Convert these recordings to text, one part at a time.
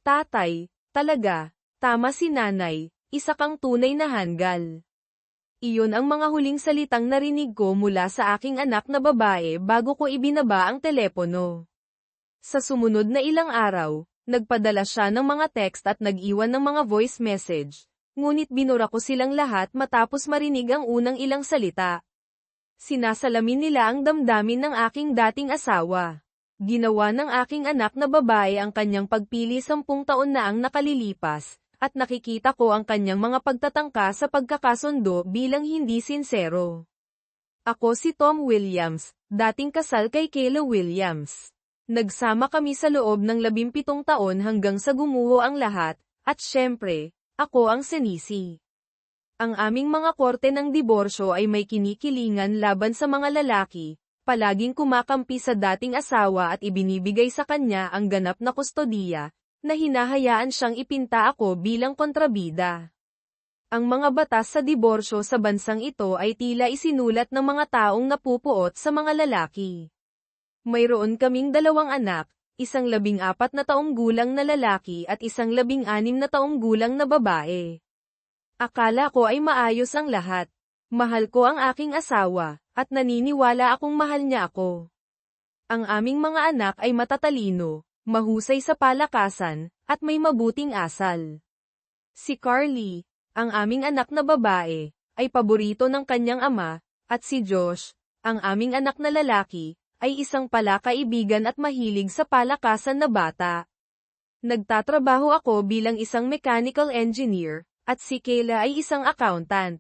Tatay, talaga, tama si nanay, isa kang tunay na hanggal. Iyon ang mga huling salitang narinig ko mula sa aking anak na babae bago ko ibinaba ang telepono. Sa sumunod na ilang araw, nagpadala siya ng mga text at nag-iwan ng mga voice message, ngunit binura ko silang lahat matapos marinig ang unang ilang salita. Sinasalamin nila ang damdamin ng aking dating asawa. Ginawa ng aking anak na babae ang kanyang pagpili 10 taon na ang nakalilipas, at nakikita ko ang kanyang mga pagtatangka sa pagkakasundo bilang hindi sinsero. Ako si Tom Williams, dating kasal kay Kayla Williams. Nagsama kami sa loob ng 17 taon hanggang sa gumuho ang lahat, at syempre, ako ang sinisi. Ang aming mga korte ng diborsyo ay may kinikilingan laban sa mga lalaki, palaging kumakampi sa dating asawa at ibinibigay sa kanya ang ganap na kustodiya, na hinahayaan siyang ipinta ako bilang kontrabida. Ang mga batas sa diborsyo sa bansang ito ay tila isinulat ng mga taong napupuot sa mga lalaki. Mayroon kaming 2 anak, isang 14 na taong gulang na lalaki at isang 16 na taong gulang na babae. Akala ko ay maayos ang lahat. Mahal ko ang aking asawa, at naniniwala akong mahal niya ako. Ang aming mga anak ay matatalino, mahusay sa palakasan, at may mabuting asal. Si Carly, ang aming anak na babae, ay paborito ng kanyang ama, at si Josh, ang aming anak na lalaki, ay isang palakaibigan at mahilig sa palakasan na bata. Nagtatrabaho ako bilang isang mechanical engineer, at si Kayla ay isang accountant.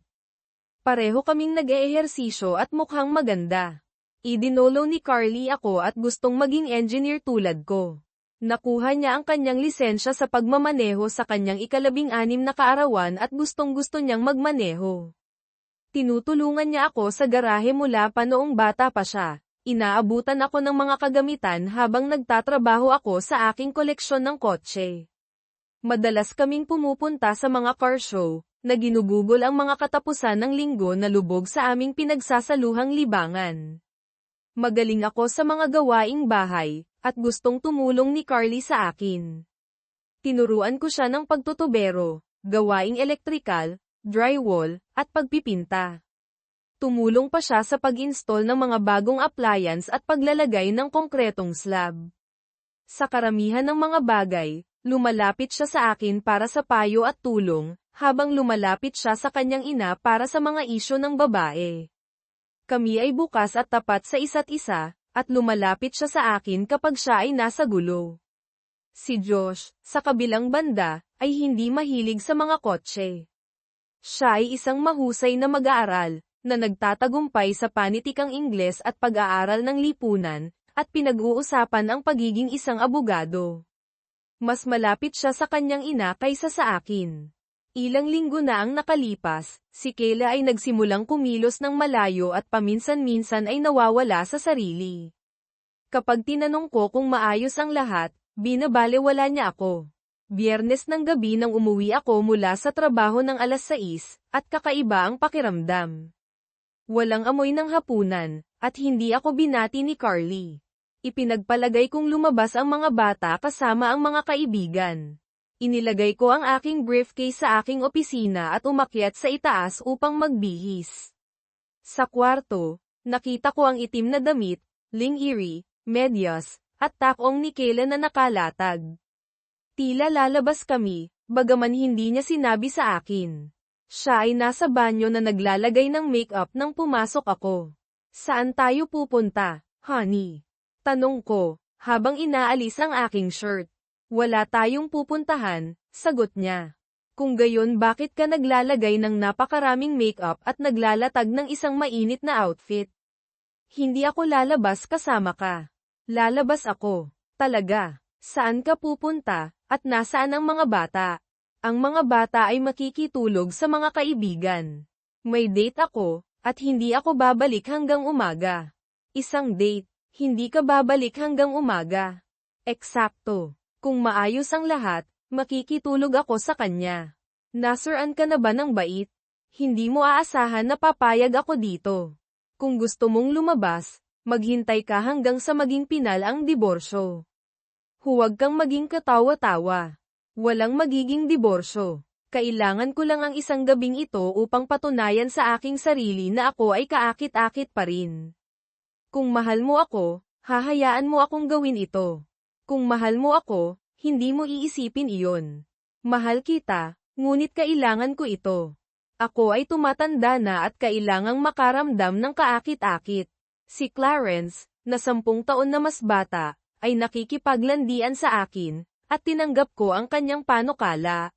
Pareho kaming nag-eehersisyo at mukhang maganda. Idinolo ni Carly ako at gustong maging engineer tulad ko. Nakuha niya ang kanyang lisensya sa pagmamaneho sa kanyang ika-16 na kaarawan at gustong-gusto niyang magmaneho. Tinutulungan niya ako sa garahe mula pa noong bata pa siya. Inaabutan ako ng mga kagamitan habang nagtatrabaho ako sa aking koleksyon ng kotse. Madalas kaming pumupunta sa mga car show, na ginugugol ang mga katapusan ng linggo na lubog sa aming pinagsasaluhang libangan. Magaling ako sa mga gawaing bahay, at gustong tumulong ni Carly sa akin. Tinuruan ko siya ng pagtutubero, gawaing elektrikal, drywall, at pagpipinta. Tumulong pa siya sa pag-install ng mga bagong appliance at paglalagay ng konkretong slab. Sa karamihan ng mga bagay, lumalapit siya sa akin para sa payo at tulong, habang lumalapit siya sa kanyang ina para sa mga isyu ng babae. Kami ay bukas at tapat sa isa't isa, at lumalapit siya sa akin kapag siya ay nasa gulo. Si Josh, sa kabilang banda, ay hindi mahilig sa mga kotse. Siya ay isang mahusay na mag-aaral, na nagtatagumpay sa panitikang Ingles at pag-aaral ng lipunan, at pinag-uusapan ang pagiging isang abogado. Mas malapit siya sa kanyang ina kaysa sa akin. Ilang linggo na ang nakalipas, si Kayla ay nagsimulang kumilos ng malayo at paminsan-minsan ay nawawala sa sarili. Kapag tinanong ko kung maayos ang lahat, binabalewala niya ako. Biyernes ng gabi nang umuwi ako mula sa trabaho ng 6:00, at kakaiba ang pakiramdam. Walang amoy ng hapunan, at hindi ako binati ni Carly. Ipinagpalagay kong lumabas ang mga bata kasama ang mga kaibigan. Inilagay ko ang aking briefcase sa aking opisina at umakyat sa itaas upang magbihis. Sa kwarto, nakita ko ang itim na damit, lingerie, medyas, at takong ni Kayla na nakalatag. Tila lalabas kami, bagaman hindi niya sinabi sa akin. Siya ay nasa banyo na naglalagay ng makeup nang pumasok ako. Saan tayo pupunta, honey? Tanong ko, habang inaalis ang aking shirt. Wala tayong pupuntahan, sagot niya. Kung gayon bakit ka naglalagay ng napakaraming makeup at naglalatag ng isang mainit na outfit? Hindi ako lalabas kasama ka. Lalabas ako. Talaga. Saan ka pupunta, at nasaan ang mga bata? Ang mga bata ay makikitulog sa mga kaibigan. May date ako, at hindi ako babalik hanggang umaga. Isang date, hindi ka babalik hanggang umaga. Eksakto. Kung maayos ang lahat, makikitulog ako sa kanya. Nasuran ka na ba ng bait? Hindi mo aasahan na papayag ako dito. Kung gusto mong lumabas, maghintay ka hanggang sa maging pinal ang diborsyo. Huwag kang maging katawa-tawa. Walang magiging diborsyo. Kailangan ko lang ang isang gabing ito upang patunayan sa aking sarili na ako ay kaakit-akit pa rin. Kung mahal mo ako, hahayaan mo akong gawin ito. Kung mahal mo ako, hindi mo iisipin iyon. Mahal kita, ngunit kailangan ko ito. Ako ay tumatanda na at kailangang makaramdam ng kaakit-akit. Si Clarence, na 10 taon na mas bata, ay nakikipaglandian sa akin, at tinanggap ko ang kanyang panukala.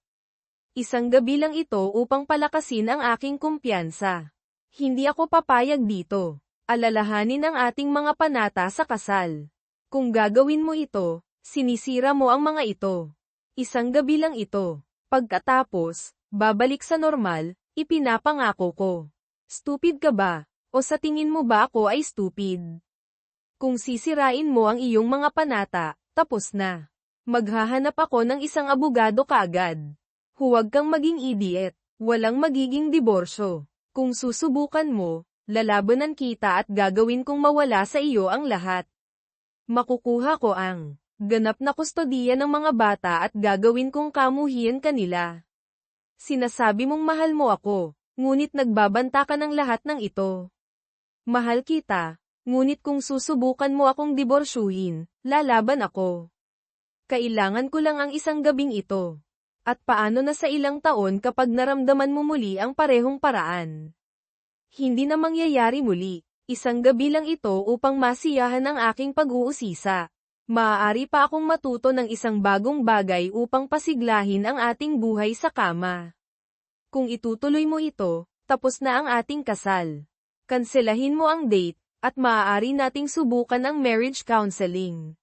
Isang gabi lang ito upang palakasin ang aking kumpiyansa. Hindi ako papayag dito. Alalahanin ang ating mga panata sa kasal. Kung gagawin mo ito, sinisira mo ang mga ito. Isang gabi lang ito. Pagkatapos, babalik sa normal, ipinapangako ko. Stupid ka ba? O sa tingin mo ba ako ay stupid? Kung sisirain mo ang iyong mga panata, tapos na. Maghahanap ako ng isang abogado kaagad. Huwag kang maging idiot. Walang magiging diborsyo. Kung susubukan mo, lalabanan kita at gagawin kong mawala sa iyo ang lahat. Makukuha ko ang ganap na kustodiya ng mga bata at gagawin kong kamuhian kanila. Sinasabi mong mahal mo ako, ngunit nagbabanta ka ng lahat ng ito. Mahal kita, ngunit kung susubukan mo akong diborsyuhin, lalaban ako. Kailangan ko lang ang isang gabing ito. At paano na sa ilang taon kapag naramdaman mo muli ang parehong paraan? Hindi na mangyayari muli. Isang gabi lang ito upang masiyahan ang aking pag-uusisa. Maaari pa akong matuto ng isang bagong bagay upang pasiglahin ang ating buhay sa kama. Kung itutuloy mo ito, tapos na ang ating kasal. Kanselahin mo ang date, at maaari nating subukan ang marriage counseling.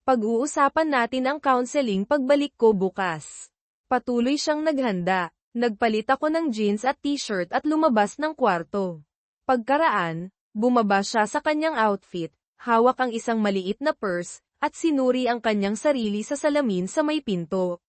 Pag-uusapan natin ang counseling pagbalik ko bukas. Patuloy siyang naghanda. Nagpalit ako ng jeans at t-shirt at lumabas ng kwarto. Pagkaraan, bumaba siya sa kanyang outfit, hawak ang isang maliit na purse, at sinuri ang kanyang sarili sa salamin sa may pinto.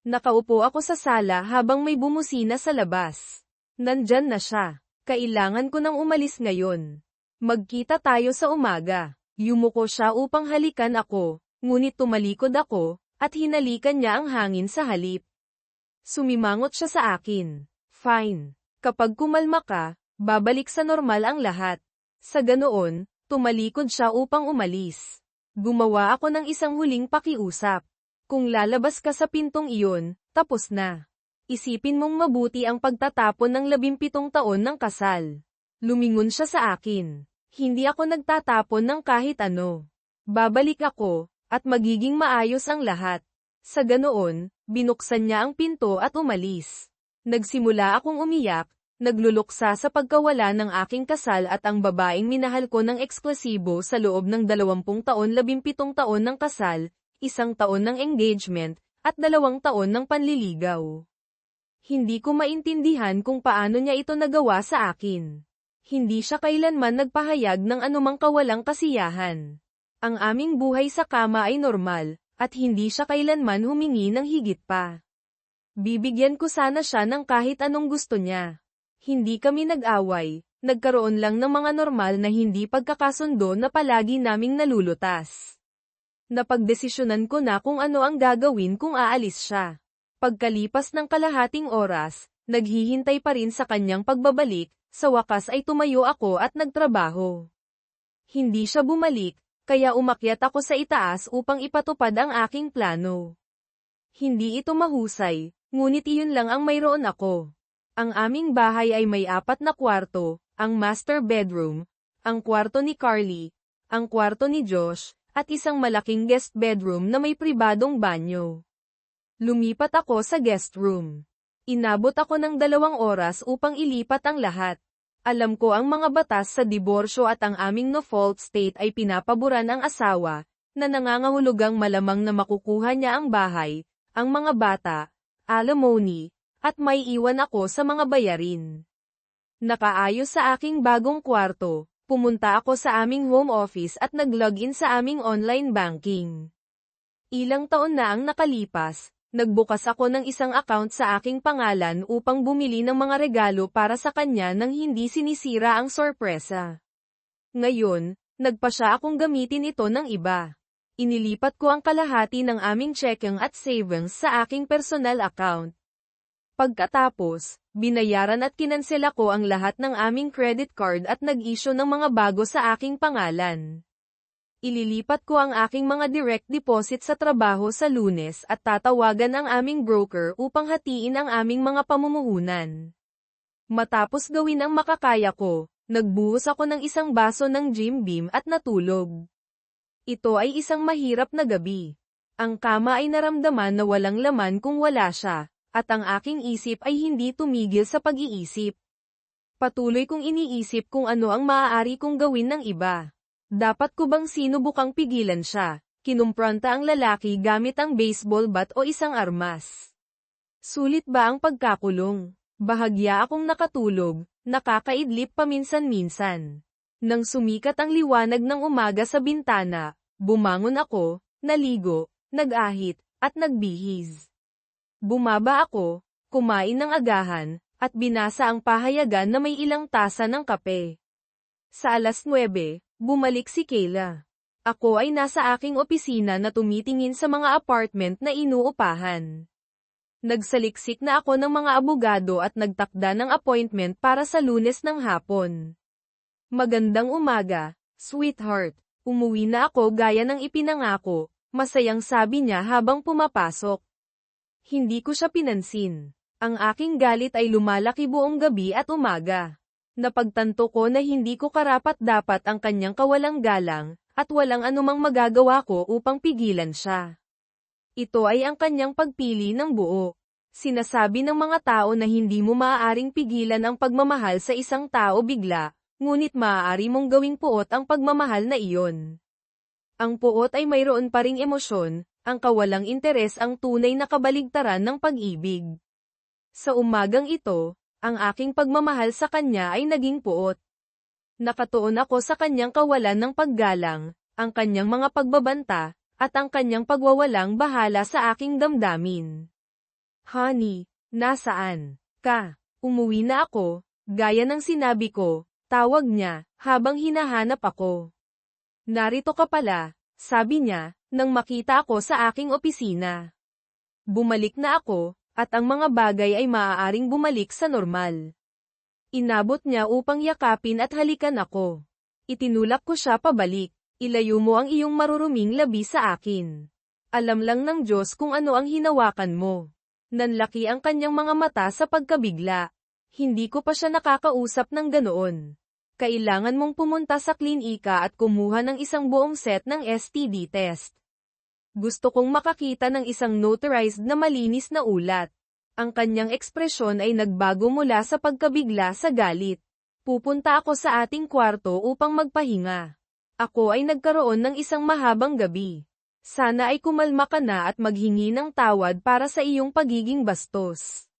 Nakaupo ako sa sala habang may bumusina sa labas. Nandyan na siya. Kailangan ko nang umalis ngayon. Magkita tayo sa umaga. Yumuko siya upang halikan ako, ngunit tumalikod ako, at hinalikan niya ang hangin sa halip. Sumimangot siya sa akin. Fine. Kapag kumalma ka, babalik sa normal ang lahat. Sa ganoon, tumalikod siya upang umalis. Gumawa ako ng isang huling pakiusap. Kung lalabas ka sa pintong iyon, tapos na. Isipin mong mabuti ang pagtatapon ng 17 taon ng kasal. Lumingon siya sa akin. Hindi ako nagtatapon ng kahit ano. Babalik ako, at magiging maayos ang lahat. Sa ganoon, binuksan niya ang pinto at umalis. Nagsimula akong umiyak, nagluluksa sa pagkawala ng aking kasal at ang babaeng minahal ko ng eksklusibo sa loob ng 20 taon 17 taon ng kasal, 1 taon ng engagement, at 2 taon ng panliligaw. Hindi ko maintindihan kung paano niya ito nagawa sa akin. Hindi siya kailanman nagpahayag ng anumang kawalang kasiyahan. Ang aming buhay sa kama ay normal, at hindi siya kailanman humingi ng higit pa. Bibigyan ko sana siya ng kahit anong gusto niya. Hindi kami nag-away, nagkaroon lang ng mga normal na hindi pagkakasundo na palagi naming nalulutas. Napagdesisyonan ko na kung ano ang gagawin kung aalis siya. Pagkalipas ng kalahating oras, naghihintay pa rin sa kanyang pagbabalik, sa wakas ay tumayo ako at nagtrabaho. Hindi siya bumalik, kaya umakyat ako sa itaas upang ipatupad ang aking plano. Hindi ito mahusay, ngunit iyon lang ang mayroon ako. Ang aming bahay ay may 4 na kwarto, ang master bedroom, ang kwarto ni Carly, ang kwarto ni Josh, at isang malaking guest bedroom na may pribadong banyo. Lumipat ako sa guest room. Inabot ako ng 2 oras upang ilipat ang lahat. Alam ko ang mga batas sa diborsyo at ang aming no-fault state ay pinapaboran ang asawa, na nangangahulugang malamang na makukuha niya ang bahay, ang mga bata, alimony, at may iwan ako sa mga bayarin. Nakaayos sa aking bagong kwarto, pumunta ako sa aming home office at nag-login sa aming online banking. Ilang taon na ang nakalipas, nagbukas ako ng isang account sa aking pangalan upang bumili ng mga regalo para sa kanya nang hindi sinisira ang sorpresa. Ngayon, nagpasya akong gamitin ito ng iba. Inilipat ko ang kalahati ng aming checking at savings sa aking personal account. Pagkatapos, binayaran at kinansela ko ang lahat ng aming credit card at nag-issue ng mga bago sa aking pangalan. Ililipat ko ang aking mga direct deposit sa trabaho sa Lunes at tatawagan ang aming broker upang hatiin ang aming mga pamumuhunan. Matapos gawin ang makakaya ko, nagbuhos ako ng isang baso ng Jim Beam at natulog. Ito ay isang mahirap na gabi. Ang kama ay naramdaman na walang laman kung wala siya, at ang aking isip ay hindi tumigil sa pag-iisip. Patuloy kong iniisip kung ano ang maaari kong gawin ng iba. Dapat ko bang sinubukang pigilan siya? Kinumpronta ang lalaki gamit ang baseball bat o isang armas. Sulit ba ang pagkakulong? Bahagya akong nakatulog, nakakaidlip paminsan-minsan. Nang sumikat ang liwanag ng umaga sa bintana, bumangon ako, naligo, nag-ahit, at nagbihis. Bumaba ako, kumain ng agahan, at binasa ang pahayagan na may ilang tasa ng kape. Sa 9:00, bumalik si Kayla. Ako ay nasa aking opisina na tumitingin sa mga apartment na inuupahan. Nagsaliksik na ako ng mga abogado at nagtakda ng appointment para sa Lunes ng hapon. Magandang umaga, sweetheart. Umuwi na ako gaya ng ipinangako, masayang sabi niya habang pumapasok. Hindi ko siya pinansin. Ang aking galit ay lumalaki buong gabi at umaga. Napagtanto ko na hindi ko karapat-dapat ang kanyang kawalang galang, at walang anumang magagawa ko upang pigilan siya. Ito ay ang kanyang pagpili ng buo. Sinasabi ng mga tao na hindi mo maaaring pigilan ang pagmamahal sa isang tao bigla, ngunit maaari mong gawing puot ang pagmamahal na iyon. Ang puot ay mayroon pa ring emosyon, ang kawalang interes ang tunay na kabaligtaran ng pag-ibig. Sa umagang ito, ang aking pagmamahal sa kanya ay naging puot. Nakatuon ako sa kanyang kawalan ng paggalang, ang kanyang mga pagbabanta, at ang kanyang pagwawalang bahala sa aking damdamin. Honey, nasaan ka? Umuwi na ako, gaya ng sinabi ko, tawag niya, habang hinahanap ako. Narito ka pala, sabi niya, nang makita ako sa aking opisina. Bumalik na ako, at ang mga bagay ay maaaring bumalik sa normal. Inabot niya upang yakapin at halikan ako. Itinulak ko siya pabalik. Ilayo mo ang iyong maruruming labi sa akin. Alam lang ng Diyos kung ano ang hinawakan mo. Nanlaki ang kanyang mga mata sa pagkabigla. Hindi ko pa siya nakakausap ng ganoon. Kailangan mong pumunta sa klinika at kumuha ng isang buong set ng STD test. Gusto kong makakita ng isang notarized na malinis na ulat. Ang kanyang ekspresyon ay nagbago mula sa pagkabigla sa galit. Pupunta ako sa ating kwarto upang magpahinga. Ako ay nagkaroon ng isang mahabang gabi. Sana ay kumalma ka na at maghingi ng tawad para sa iyong pagiging bastos.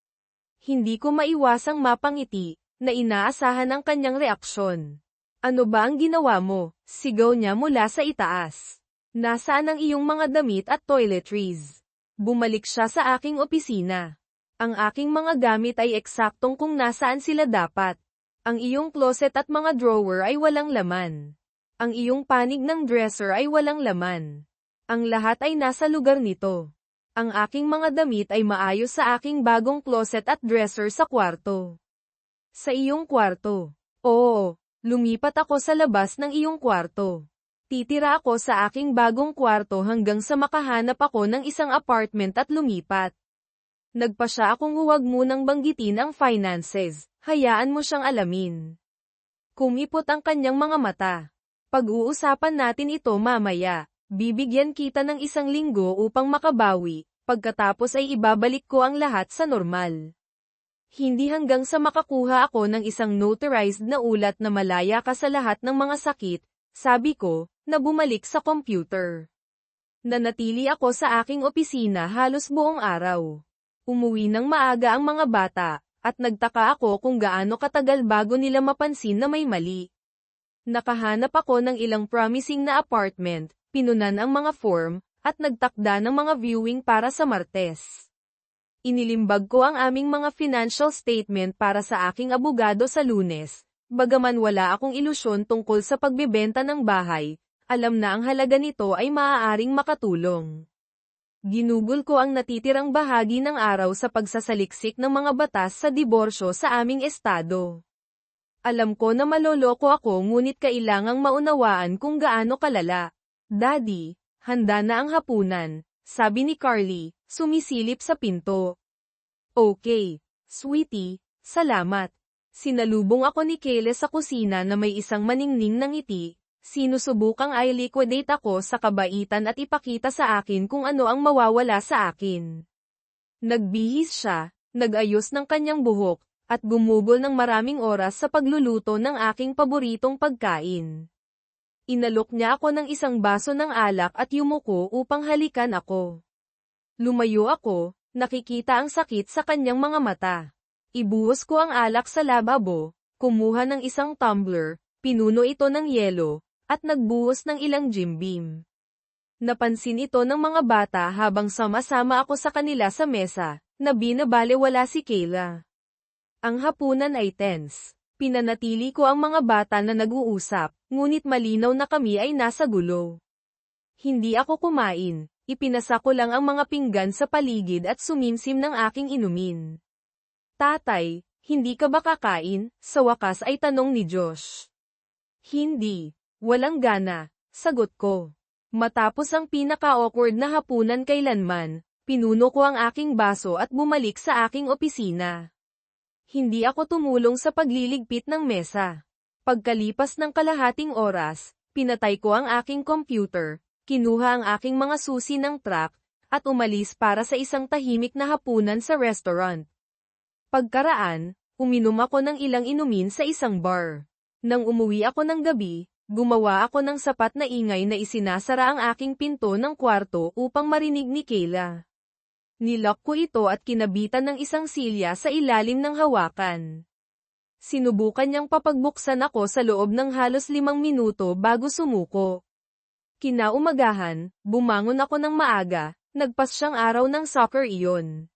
Hindi ko maiwasang mapangiti, na inaasahan ang kanyang reaksyon. Ano ba ang ginawa mo? Sigaw niya mula sa itaas. Nasaan ang iyong mga damit at toiletries? Bumalik siya sa aking opisina. Ang aking mga gamit ay eksaktong kung nasaan sila dapat. Ang iyong closet at mga drawer ay walang laman. Ang iyong panig ng dresser ay walang laman. Ang lahat ay nasa lugar nito. Ang aking mga damit ay maayos sa aking bagong closet at dresser sa kwarto. Sa iyong kwarto. Oo, lumipat ako sa labas ng iyong kwarto. Titira ako sa aking bagong kwarto hanggang sa makahanap ako ng isang apartment at lumipat. Nagpa siya akong huwag munang banggitin ang finances, hayaan mo siyang alamin. Kumipot ang kanyang mga mata. Pag-uusapan natin ito mamaya. Bibigyan kita ng 1 linggo upang makabawi, pagkatapos ay ibabalik ko ang lahat sa normal. Hindi hanggang sa makakuha ako ng isang notarized na ulat na malaya ka sa lahat ng mga sakit, sabi ko, na bumalik sa computer. Nanatili ako sa aking opisina halos buong araw. Umuwi ng maaga ang mga bata, at nagtaka ako kung gaano katagal bago nila mapansin na may mali. Nakahanap ako ng ilang promising na apartment, pinunan ang mga form, at nagtakda ng mga viewing para sa Martes. Inilimbag ko ang aming mga financial statement para sa aking abogado sa Lunes, bagaman wala akong ilusyon tungkol sa pagbebenta ng bahay, alam na ang halaga nito ay maaaring makatulong. Ginugol ko ang natitirang bahagi ng araw sa pagsasaliksik ng mga batas sa diborsyo sa aming estado. Alam ko na maloloko ako ngunit kailangang maunawaan kung gaano kalala. Daddy, handa na ang hapunan, sabi ni Carly, sumisilip sa pinto. Okay, sweetie, salamat. Sinalubong ako ni Kayla sa kusina na may isang maningning na ngiti. Sinusubukang i-liquidate ako sa kabaitan at ipakita sa akin kung ano ang mawawala sa akin. Nagbihis siya, nag-ayos ng kanyang buhok, at gumugol ng maraming oras sa pagluluto ng aking paboritong pagkain. Inalok niya ako ng isang baso ng alak at yumuko upang halikan ako. Lumayo ako, nakikita ang sakit sa kanyang mga mata. Ibuhos ko ang alak sa lababo, kumuha ng isang tumbler, pinuno ito ng yelo, at nagbuhos ng ilang Jim Beam. Napansin ito ng mga bata habang sama-sama ako sa kanila sa mesa, na binabalewala si Kayla. Ang hapunan ay tense. Pinanatili ko ang mga bata na nag-uusap, ngunit malinaw na kami ay nasa gulo. Hindi ako kumain, ipinasa ko lang ang mga pinggan sa paligid at sumimsim ng aking inumin. Tatay, hindi ka ba kakain? Sa wakas ay tanong ni Josh. Hindi. Walang gana, sagot ko. Matapos ang pinaka-awkward na hapunan kailanman, pinuno ko ang aking baso at bumalik sa aking opisina. Hindi ako tumulong sa pagliligpit ng mesa. Pagkalipas ng kalahating oras, pinatay ko ang aking computer, kinuha ang aking mga susi ng truck, at umalis para sa isang tahimik na hapunan sa restaurant. Pagkaraan, uminom ako ng ilang inumin sa isang bar. Nang umuwi ako ng gabi, gumawa ako ng sapat na ingay na isinasara ang aking pinto ng kwarto upang marinig ni Kayla. Nilock ko ito at kinabitan ng isang silya sa ilalim ng hawakan. Sinubukan niyang papagbuksan ako sa loob ng halos 5 minuto bago sumuko. Kinaumagahan, bumangon ako ng maaga, nagpasyang araw ng soccer iyon.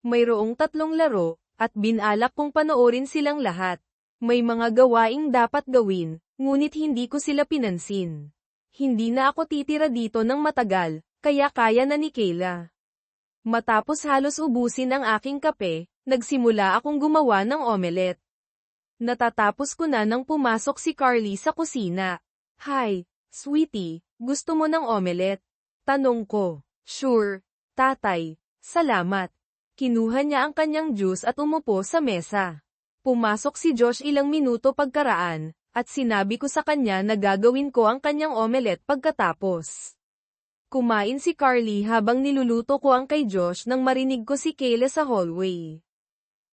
Mayroong 3 laro, at binalak kong panoorin silang lahat. May mga gawaing dapat gawin, ngunit hindi ko sila pinansin. Hindi na ako titira dito ng matagal, kaya kaya na ni Kayla. Matapos halos ubusin ang aking kape, nagsimula akong gumawa ng omelette. Natatapos ko na nang pumasok si Carly sa kusina. Hi, sweetie, gusto mo ng omelette? Tanong ko. Sure, tatay, salamat. Kinuha niya ang kanyang juice at umupo sa mesa. Pumasok si Josh ilang minuto pagkaraan, at sinabi ko sa kanya na gagawin ko ang kanyang omelette pagkatapos. Kumain si Carly habang niluluto ko ang kay Josh nang marinig ko si Kayla sa hallway.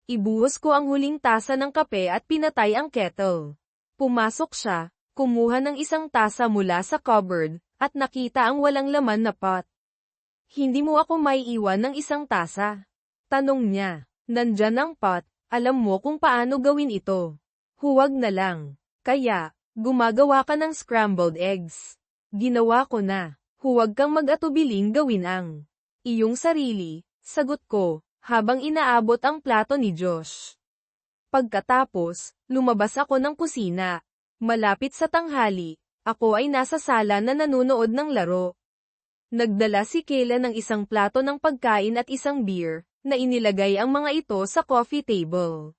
Ibuhos ko ang huling tasa ng kape at pinatay ang kettle. Pumasok siya, kumuha ng isang tasa mula sa cupboard, at nakita ang walang laman na pot. Hindi mo ako maiiwan ng isang tasa? Tanong niya. Nandyan ang pot, alam mo kung paano gawin ito. Huwag na lang. Kaya, gumagawa ka ng scrambled eggs. Ginawa ko na. Huwag kang mag-atubiling gawin ang iyong sarili, sagot ko, habang inaabot ang plato ni Josh. Pagkatapos, lumabas ako ng kusina. Malapit sa tanghali, ako ay nasa sala na nanonood ng laro. Nagdala si Kayla ng isang plato ng pagkain at isang beer, na inilagay ang mga ito sa coffee table.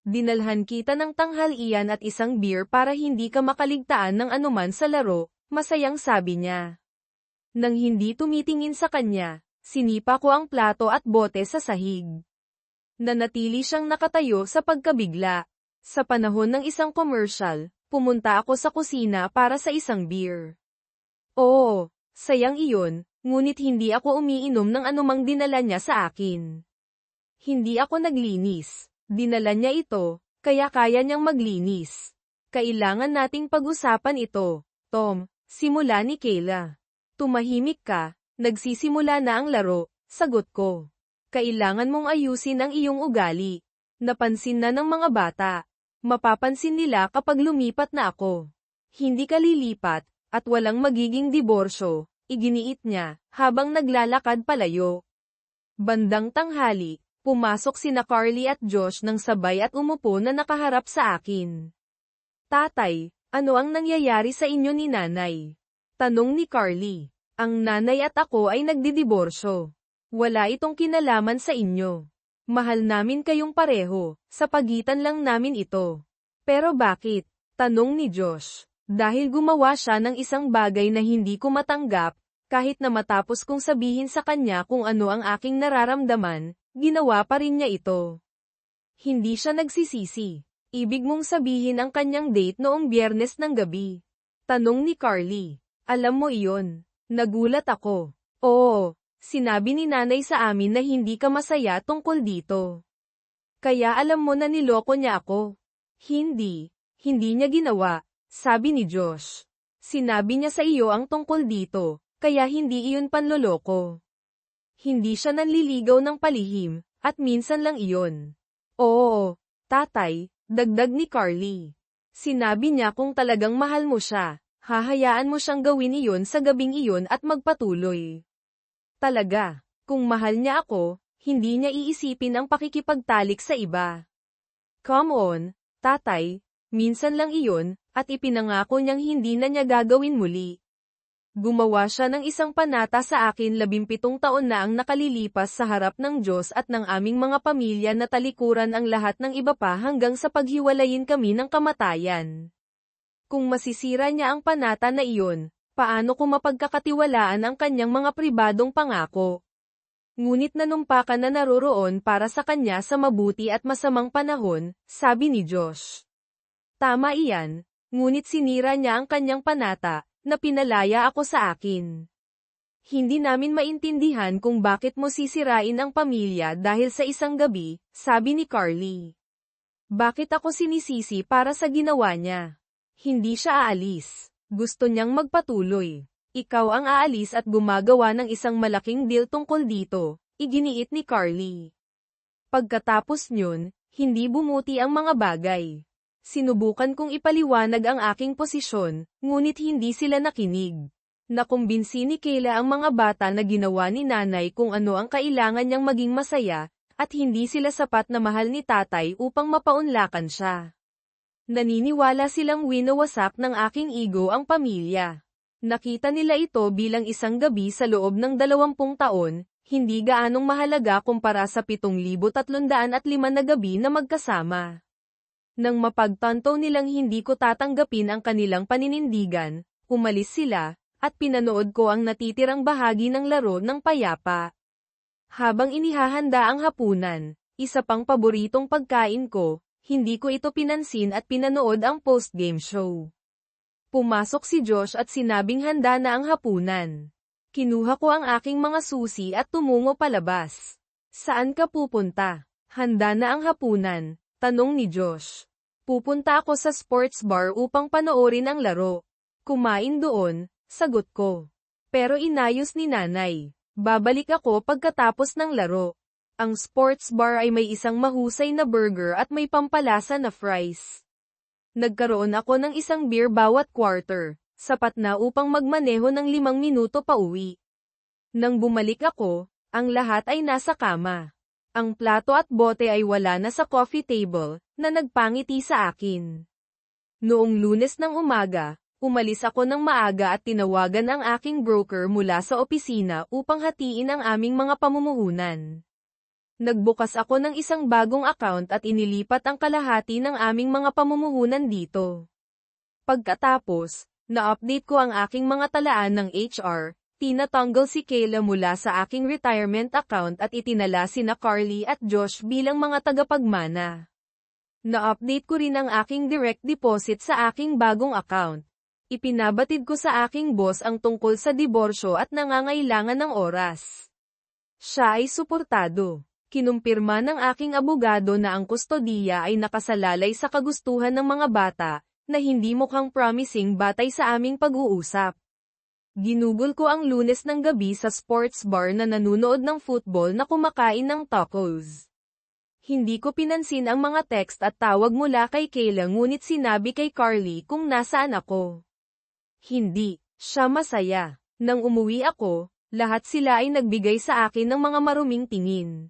Dinalhan kita ng tanghalian at isang beer para hindi ka makaligtaan ng anuman sa laro, masayang sabi niya. Nang hindi tumitingin sa kanya, sinipa ko ang plato at bote sa sahig. Nanatili siyang nakatayo sa pagkabigla. Sa panahon ng isang commercial, pumunta ako sa kusina para sa isang beer. Oo, sayang iyon, ngunit hindi ako umiinom ng anumang dinala niya sa akin. Hindi ako naglinis. Dinala niya ito, kaya kaya niyang maglinis. Kailangan nating pag-usapan ito, Tom, simula ni Kayla. Tumahimik ka, nagsisimula na ang laro, sagot ko. Kailangan mong ayusin ang iyong ugali. Napansin na ng mga bata. Mapapansin nila kapag lumipat na ako. Hindi ka lilipat, at walang magiging diborsyo, iginiit niya, habang naglalakad palayo. Bandang tanghali, pumasok sina Carly at Josh ng sabay at umupo na nakaharap sa akin. Tatay, ano ang nangyayari sa inyo ni nanay? Tanong ni Carly. Ang nanay at ako ay nagdidiborsyo. Wala itong kinalaman sa inyo. Mahal namin kayong pareho, sa pagitan lang namin ito. Pero bakit? Tanong ni Josh. Dahil gumawa siya ng isang bagay na hindi ko matanggap, kahit na matapos kong sabihin sa kanya kung ano ang aking nararamdaman, ginawa pa rin niya ito. Hindi siya nagsisisi. Ibig mong sabihin ang kanyang date noong Biyernes ng gabi? Tanong ni Carly. Alam mo iyon. Nagulat ako. Oo, sinabi ni nanay sa amin na hindi ka masaya tungkol dito. Kaya alam mo na niloko niya ako. Hindi niya ginawa, sabi ni Josh. Sinabi niya sa iyo ang tungkol dito, kaya hindi iyon panloloko. Hindi siya nanliligaw ng palihim, at minsan lang iyon. Oo, tatay, dagdag ni Carly. Sinabi niya kung talagang mahal mo siya. Hahayaan mo siyang gawin iyon sa gabing iyon at magpatuloy. Talaga, kung mahal niya ako, hindi niya iisipin ang pakikipagtalik sa iba. Come on, tatay, minsan lang iyon, at ipinangako niyang hindi na niya gagawin muli. Gumawa siya ng isang panata sa akin 17 taon na ang nakalilipas sa harap ng Diyos at ng aming mga pamilya na talikuran ang lahat ng iba pa hanggang sa paghiwalayin kami ng kamatayan. Kung masisira niya ang panata na iyon, paano ko mapagkakatiwalaan ang kanyang mga pribadong pangako? Ngunit nanumpakan na naroroon para sa kanya sa mabuti at masamang panahon, sabi ni Josh. Tama iyan, ngunit sinira niya ang kanyang panata, na pinalaya ako sa akin. Hindi namin maintindihan kung bakit mo sisirain ang pamilya dahil sa isang gabi, sabi ni Carly. Bakit ako sinisisi para sa ginawa niya? Hindi siya aalis. Gusto niyang magpatuloy. Ikaw ang aalis at gumagawa ng isang malaking deal tungkol dito, iginiit ni Carly. Pagkatapos niyon, hindi bumuti ang mga bagay. Sinubukan kong ipaliwanag ang aking posisyon, ngunit hindi sila nakinig. Nakumbinsi ni Kayla ang mga bata na ginawa ni nanay kung ano ang kailangan niyang maging masaya, at hindi sila sapat na mahal ni tatay upang mapaunlakan siya. Naniniwala silang winawasak ng aking ego ang pamilya. Nakita nila ito bilang isang gabi sa loob ng 20 taon, hindi gaanong mahalaga kumpara sa 7,305 na gabi na magkasama. Nang mapagtanto nilang hindi ko tatanggapin ang kanilang paninindigan, umalis sila, at pinanood ko ang natitirang bahagi ng laro ng payapa. Habang inihahanda ang hapunan, isa pang paboritong pagkain ko, hindi ko ito pinansin at pinanood ang post-game show. Pumasok si Josh at sinabing handa na ang hapunan. Kinuha ko ang aking mga susi at tumungo palabas. Saan ka pupunta? Handa na ang hapunan, tanong ni Josh. Pupunta ako sa sports bar upang panoorin ang laro. Kumain doon, sagot ko. Pero inayos ni nanay. Babalik ako pagkatapos ng laro. Ang sports bar ay may isang mahusay na burger at may pampalasa na fries. Nagkaroon ako ng isang beer bawat quarter, sapat na upang magmaneho ng 5 minuto pa uwi. Nang bumalik ako, ang lahat ay nasa kama. Ang plato at bote ay wala na sa coffee table, na nagpangiti sa akin. Noong Lunes ng umaga, umalis ako ng maaga at tinawagan ang aking broker mula sa opisina upang hatiin ang aming mga pamumuhunan. Nagbukas ako ng isang bagong account at inilipat ang kalahati ng aming mga pamumuhunan dito. Pagkatapos, na-update ko ang aking mga talaan ng HR, tinatanggal si Kayla mula sa aking retirement account at itinala sina Carly at Josh bilang mga tagapagmana. Na-update ko rin ang aking direct deposit sa aking bagong account. Ipinabatid ko sa aking boss ang tungkol sa diborsyo at nangangailangan ng oras. Siya ay suportado. Kinumpirma ng aking abogado na ang kustodiya ay nakasalalay sa kagustuhan ng mga bata, na hindi mukhang promising batay sa aming pag-uusap. Ginugol ko ang Lunes ng gabi sa sports bar na nanunood ng football na kumakain ng tacos. Hindi ko pinansin ang mga text at tawag mula kay Kayla ngunit sinabi kay Carly kung nasaan ako. Hindi siya masaya. Nang umuwi ako, lahat sila ay nagbigay sa akin ng mga maruming tingin.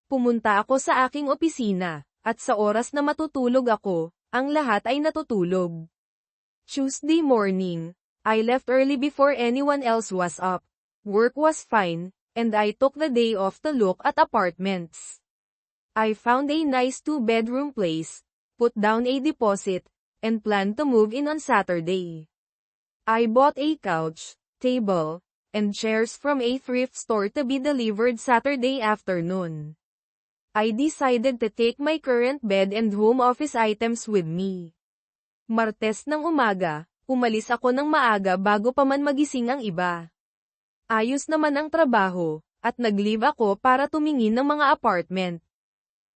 Pumunta ako sa aking opisina, at sa oras na matutulog ako, ang lahat ay natutulog. Tuesday morning, I left early before anyone else was up. Work was fine, and I took the day off to look at apartments. I found a nice 2-bedroom place, put down a deposit, and planned to move in on Saturday. I bought a couch, table, and chairs from a thrift store to be delivered Saturday afternoon. I decided to take my current bed and home office items with me. Martes ng umaga, umalis ako ng maaga bago pa man magising ang iba. Ayos naman ang trabaho, at nag-leave ako para tumingin ng mga apartment.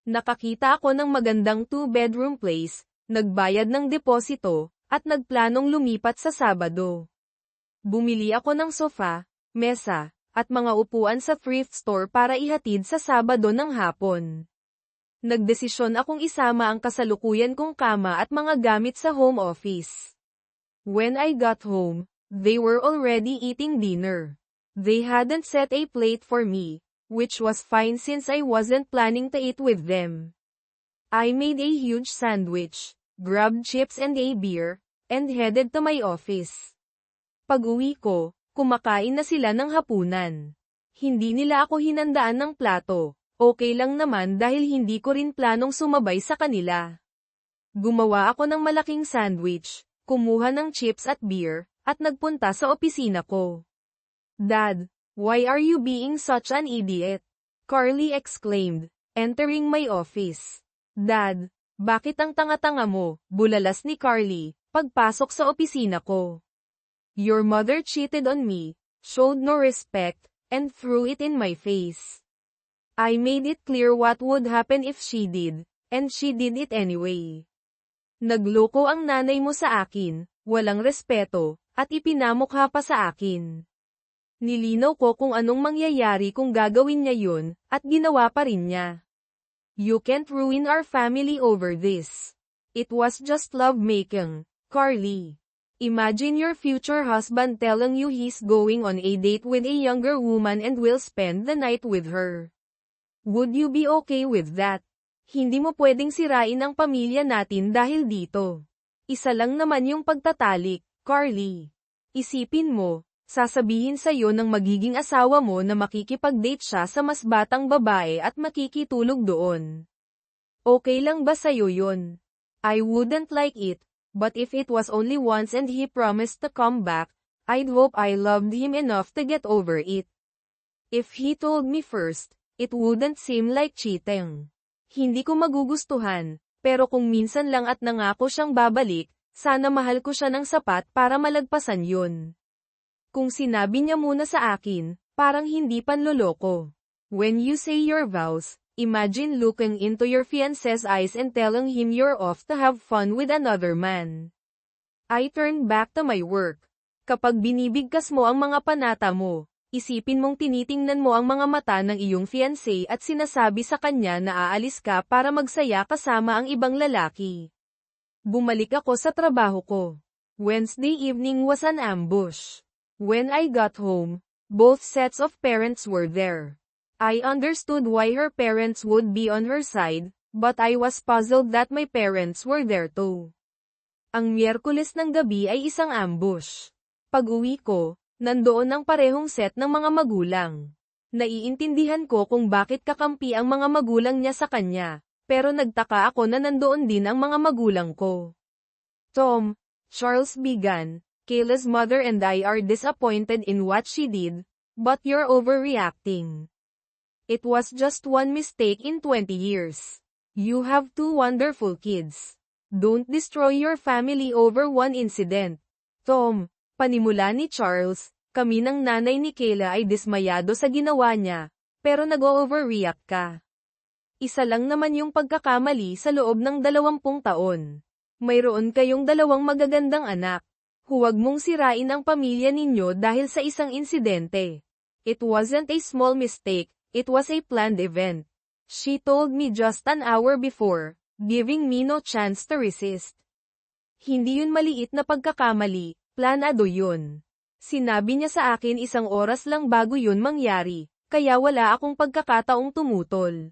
Nakakita ako ng magandang 2-bedroom place, nagbayad ng deposito, at nagplanong lumipat sa Sabado. Bumili ako ng sofa, mesa, at mga upuan sa thrift store para ihatid sa Sabado ng hapon. Nagdesisyon akong isama ang kasalukuyan kong kama at mga gamit sa home office. When I got home, they were already eating dinner. They hadn't set a plate for me, which was fine since I wasn't planning to eat with them. I made a huge sandwich, grabbed chips and a beer, and headed to my office. Pag-uwi ko, kumakain na sila ng hapunan. Hindi nila ako hinandaan ng plato. Okay lang naman dahil hindi ko rin planong sumabay sa kanila. Gumawa ako ng malaking sandwich, kumuha ng chips at beer, at nagpunta sa opisina ko. Dad, why are you being such an idiot? Carly exclaimed, entering my office. Dad, bakit ang tanga-tanga mo? Bulalas ni Carly, pagpasok sa opisina ko. Your mother cheated on me, showed no respect, and threw it in my face. I made it clear what would happen if she did, and she did it anyway. Nagloko ang nanay mo sa akin, walang respeto, at ipinamukha pa sa akin. Nilinaw ko kung anong mangyayari kung gagawin niya yun, at ginawa pa rin niya. You can't ruin our family over this. It was just love-making, Carly. Imagine your future husband telling you he's going on a date with a younger woman and will spend the night with her. Would you be okay with that? Hindi mo pwedeng sirain ang pamilya natin dahil dito. Isa lang naman yung pagtatalik, Carly. Isipin mo, sasabihin sa'yo ng magiging asawa mo na makikipag-date siya sa mas batang babae at makikitulog doon. Okay lang ba sa'yo yun? I wouldn't like it, but if it was only once and he promised to come back, I'd hope I loved him enough to get over it. If he told me first, it wouldn't seem like cheating. Hindi ko magugustuhan, pero kung minsan lang at nangako siyang babalik, sana mahal ko siya ng sapat para malagpasan yun. Kung sinabi niya muna sa akin, parang hindi panloloko. When you say your vows, imagine looking into your fiancé's eyes and telling him you're off to have fun with another man. I turned back to my work. Kapag binibigkas mo ang mga panata mo, isipin mong tinitingnan mo ang mga mata ng iyong fiancé at sinasabi sa kanya na aalis ka para magsaya kasama ang ibang lalaki. Bumalik ako sa trabaho ko. Wednesday evening was an ambush. When I got home, both sets of parents were there. I understood why her parents would be on her side, but I was puzzled that my parents were there too. Ang Miyerkules ng gabi ay isang ambush. Pag-uwi ko, nandoon ang parehong set ng mga magulang. Naiintindihan ko kung bakit kakampi ang mga magulang niya sa kanya, pero nagtaka ako na nandoon din ang mga magulang ko. Tom, Charles began, Kayla's mother and I are disappointed in what she did, but you're overreacting. It was just one mistake in 20 years. You have 2 wonderful kids. Don't destroy your family over one incident. Tom, panimula ni Charles, kami ng nanay ni Kayla ay dismayado sa ginawa niya, pero nag-overreact ka. Isa lang naman yung pagkakamali sa loob ng 20 taon. Mayroon kayong 2 magagandang anak. Huwag mong sirain ang pamilya ninyo dahil sa isang insidente. It wasn't a small mistake, it was a planned event. She told me just an hour before, giving me no chance to resist. Hindi yun maliit na pagkakamali. Planado yun. Sinabi niya sa akin 1 oras lang bago yun mangyari, kaya wala akong pagkakataong tumutol.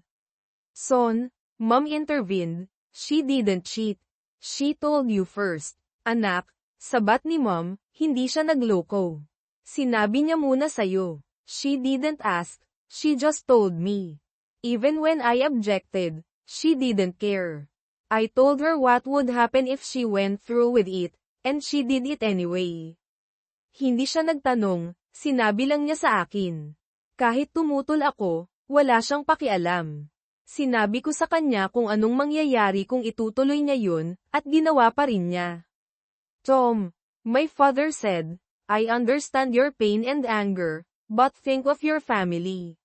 Son, Mom intervened, she didn't cheat. She told you first. Anak, Sabat ni Mom, hindi siya nagloko. Sinabi niya muna sa'yo. She didn't ask, she just told me. Even when I objected, she didn't care. I told her what would happen if she went through with it, and she did it anyway. Hindi siya nagtanong, sinabi lang niya sa akin. Kahit tumutol ako, wala siyang pakialam. Sinabi ko sa kanya kung anong mangyayari kung itutuloy niya yun, at ginawa pa rin niya. Tom, my father said, I understand your pain and anger, but think of your family.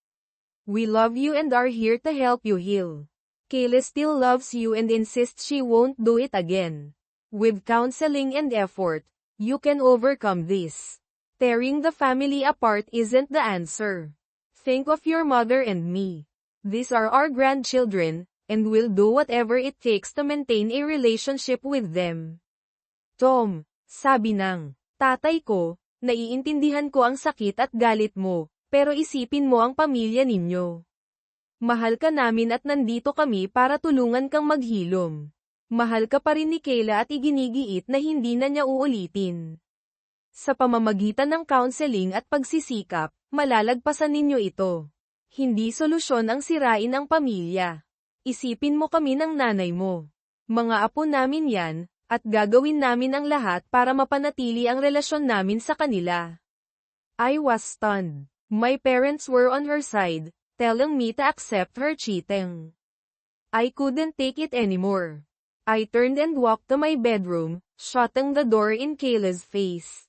We love you and are here to help you heal. Kayla still loves you and insists she won't do it again. With counseling and effort, you can overcome this. Tearing the family apart isn't the answer. Think of your mother and me. These are our grandchildren, and we'll do whatever it takes to maintain a relationship with them. Tom, sabi ng tatay ko, naiintindihan ko ang sakit at galit mo, pero isipin mo ang pamilya ninyo. Mahal ka namin at nandito kami para tulungan kang maghilom. Mahal ka pa rin ni Kayla at iginigiit na hindi na niya uulitin. Sa pamamagitan ng counseling at pagsisikap, malalagpasan ninyo ito. Hindi solusyon ang sirain ang pamilya. Isipin mo kami ng nanay mo. Mga apo namin yan, at gagawin namin ang lahat para mapanatili ang relasyon namin sa kanila. I was stunned. My parents were on her side, telling me to accept her cheating. I couldn't take it anymore. I turned and walked to my bedroom, shutting the door in Kayla's face.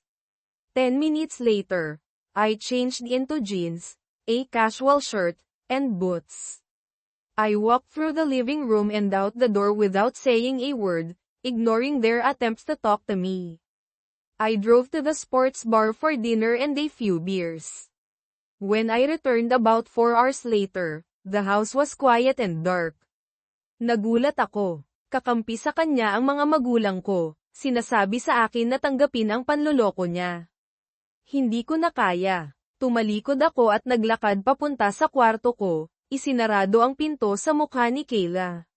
10 minutes later, I changed into jeans, a casual shirt, and boots. I walked through the living room and out the door without saying a word, ignoring their attempts to talk to me. I drove to the sports bar for dinner and a few beers. When I returned about 4 hours later, the house was quiet and dark. Nagulat ako. Kakampi sa kanya ang mga magulang ko, sinasabi sa akin na tanggapin ang panloloko niya. Hindi ko na kaya. Tumalikod ako at naglakad papunta sa kwarto ko, isinarado ang pinto sa mukha ni Kayla.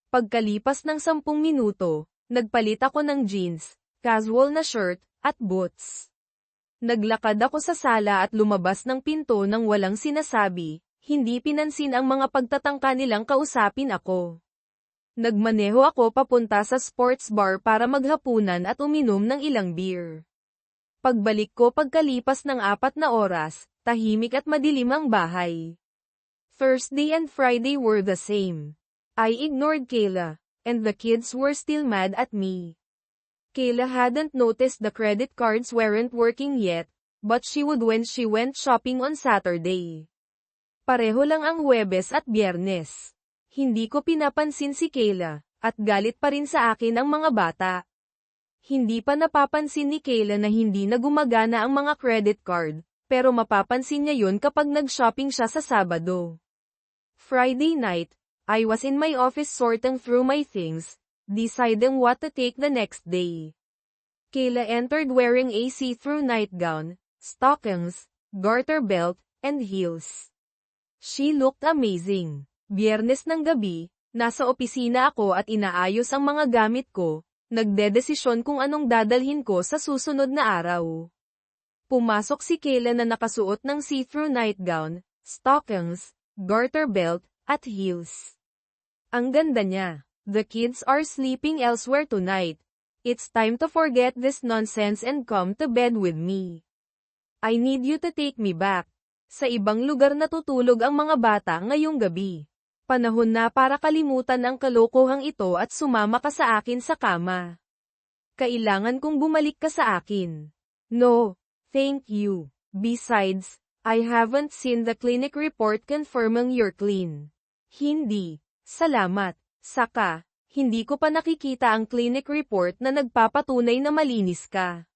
Pagkalipas ng 10 minuto, nagpalit ako ng jeans, casual na shirt, at boots. Naglakad ako sa sala at lumabas ng pinto nang walang sinasabi, hindi pinansin ang mga pagtatangka nilang kausapin ako. Nagmaneho ako papunta sa sports bar para maghapunan at uminom ng ilang beer. Pagbalik ko pagkalipas ng 4 na oras, tahimik at madilim ang bahay. Thursday and Friday were the same. I ignored Kayla, and the kids were still mad at me. Kayla hadn't noticed the credit cards weren't working yet, but she would when she went shopping on Saturday. Pareho lang ang Huwebes at Biyernes. Hindi ko pinapansin si Kayla, at galit pa rin sa akin ang mga bata. Hindi pa napapansin ni Kayla na hindi na gumagana ang mga credit card, pero mapapansin niya yun kapag nag-shopping siya sa Sabado. Friday night, I was in my office sorting through my things, deciding what to take the next day. Kayla entered wearing a see-through nightgown, stockings, garter belt, and heels. She looked amazing. Biyernes ng gabi, nasa opisina ako at inaayos ang mga gamit ko, nagdedesisyon kung anong dadalhin ko sa susunod na araw. Pumasok si Kayla na nakasuot ng see-through nightgown, stockings, garter belt, at heels. Ang ganda niya. The kids are sleeping elsewhere tonight. It's time to forget this nonsense and come to bed with me. I need you to take me back. Sa ibang lugar natutulog ang mga bata ngayong gabi. Panahon na para kalimutan ang kalokohang ito at sumama ka sa akin sa kama. Kailangan kong bumalik ka sa akin. No, thank you. Besides, I haven't seen the clinic report confirming you're clean. Hindi. Salamat. Saka, hindi ko pa nakikita ang clinic report na nagpapatunay na malinis ka.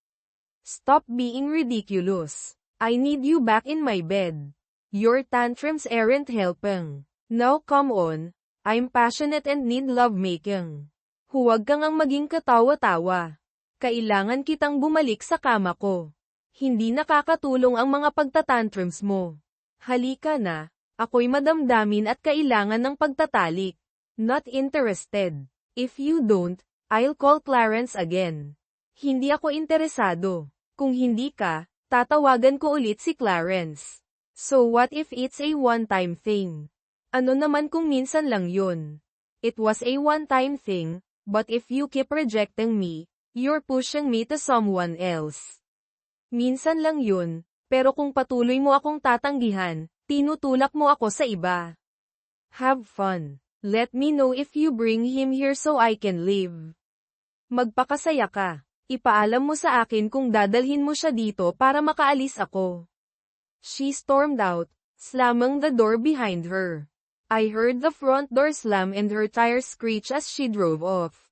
Stop being ridiculous. I need you back in my bed. Your tantrums aren't helping. Now come on. I'm passionate and need lovemaking. Huwag kang ang maging katawa-tawa. Kailangan kitang bumalik sa kama ko. Hindi nakakatulong ang mga pagtatantrums mo. Halika na, ako'y madamdamin at kailangan ng pagtatalik. Not interested. If you don't, I'll call Clarence again. Hindi ako interesado. Kung hindi ka, tatawagan ko ulit si Clarence. So what if it's a one-time thing? Ano naman kung minsan lang yun? It was a one-time thing, but if you keep rejecting me, you're pushing me to someone else. Minsan lang yun, pero kung patuloy mo akong tatanggihan, tinutulak mo ako sa iba. Have fun. Let me know if you bring him here so I can leave. Magpakasaya ka. Ipaalam mo sa akin kung dadalhin mo siya dito para makaalis ako. She stormed out, slamming the door behind her. I heard the front door slam and her tires screech as she drove off.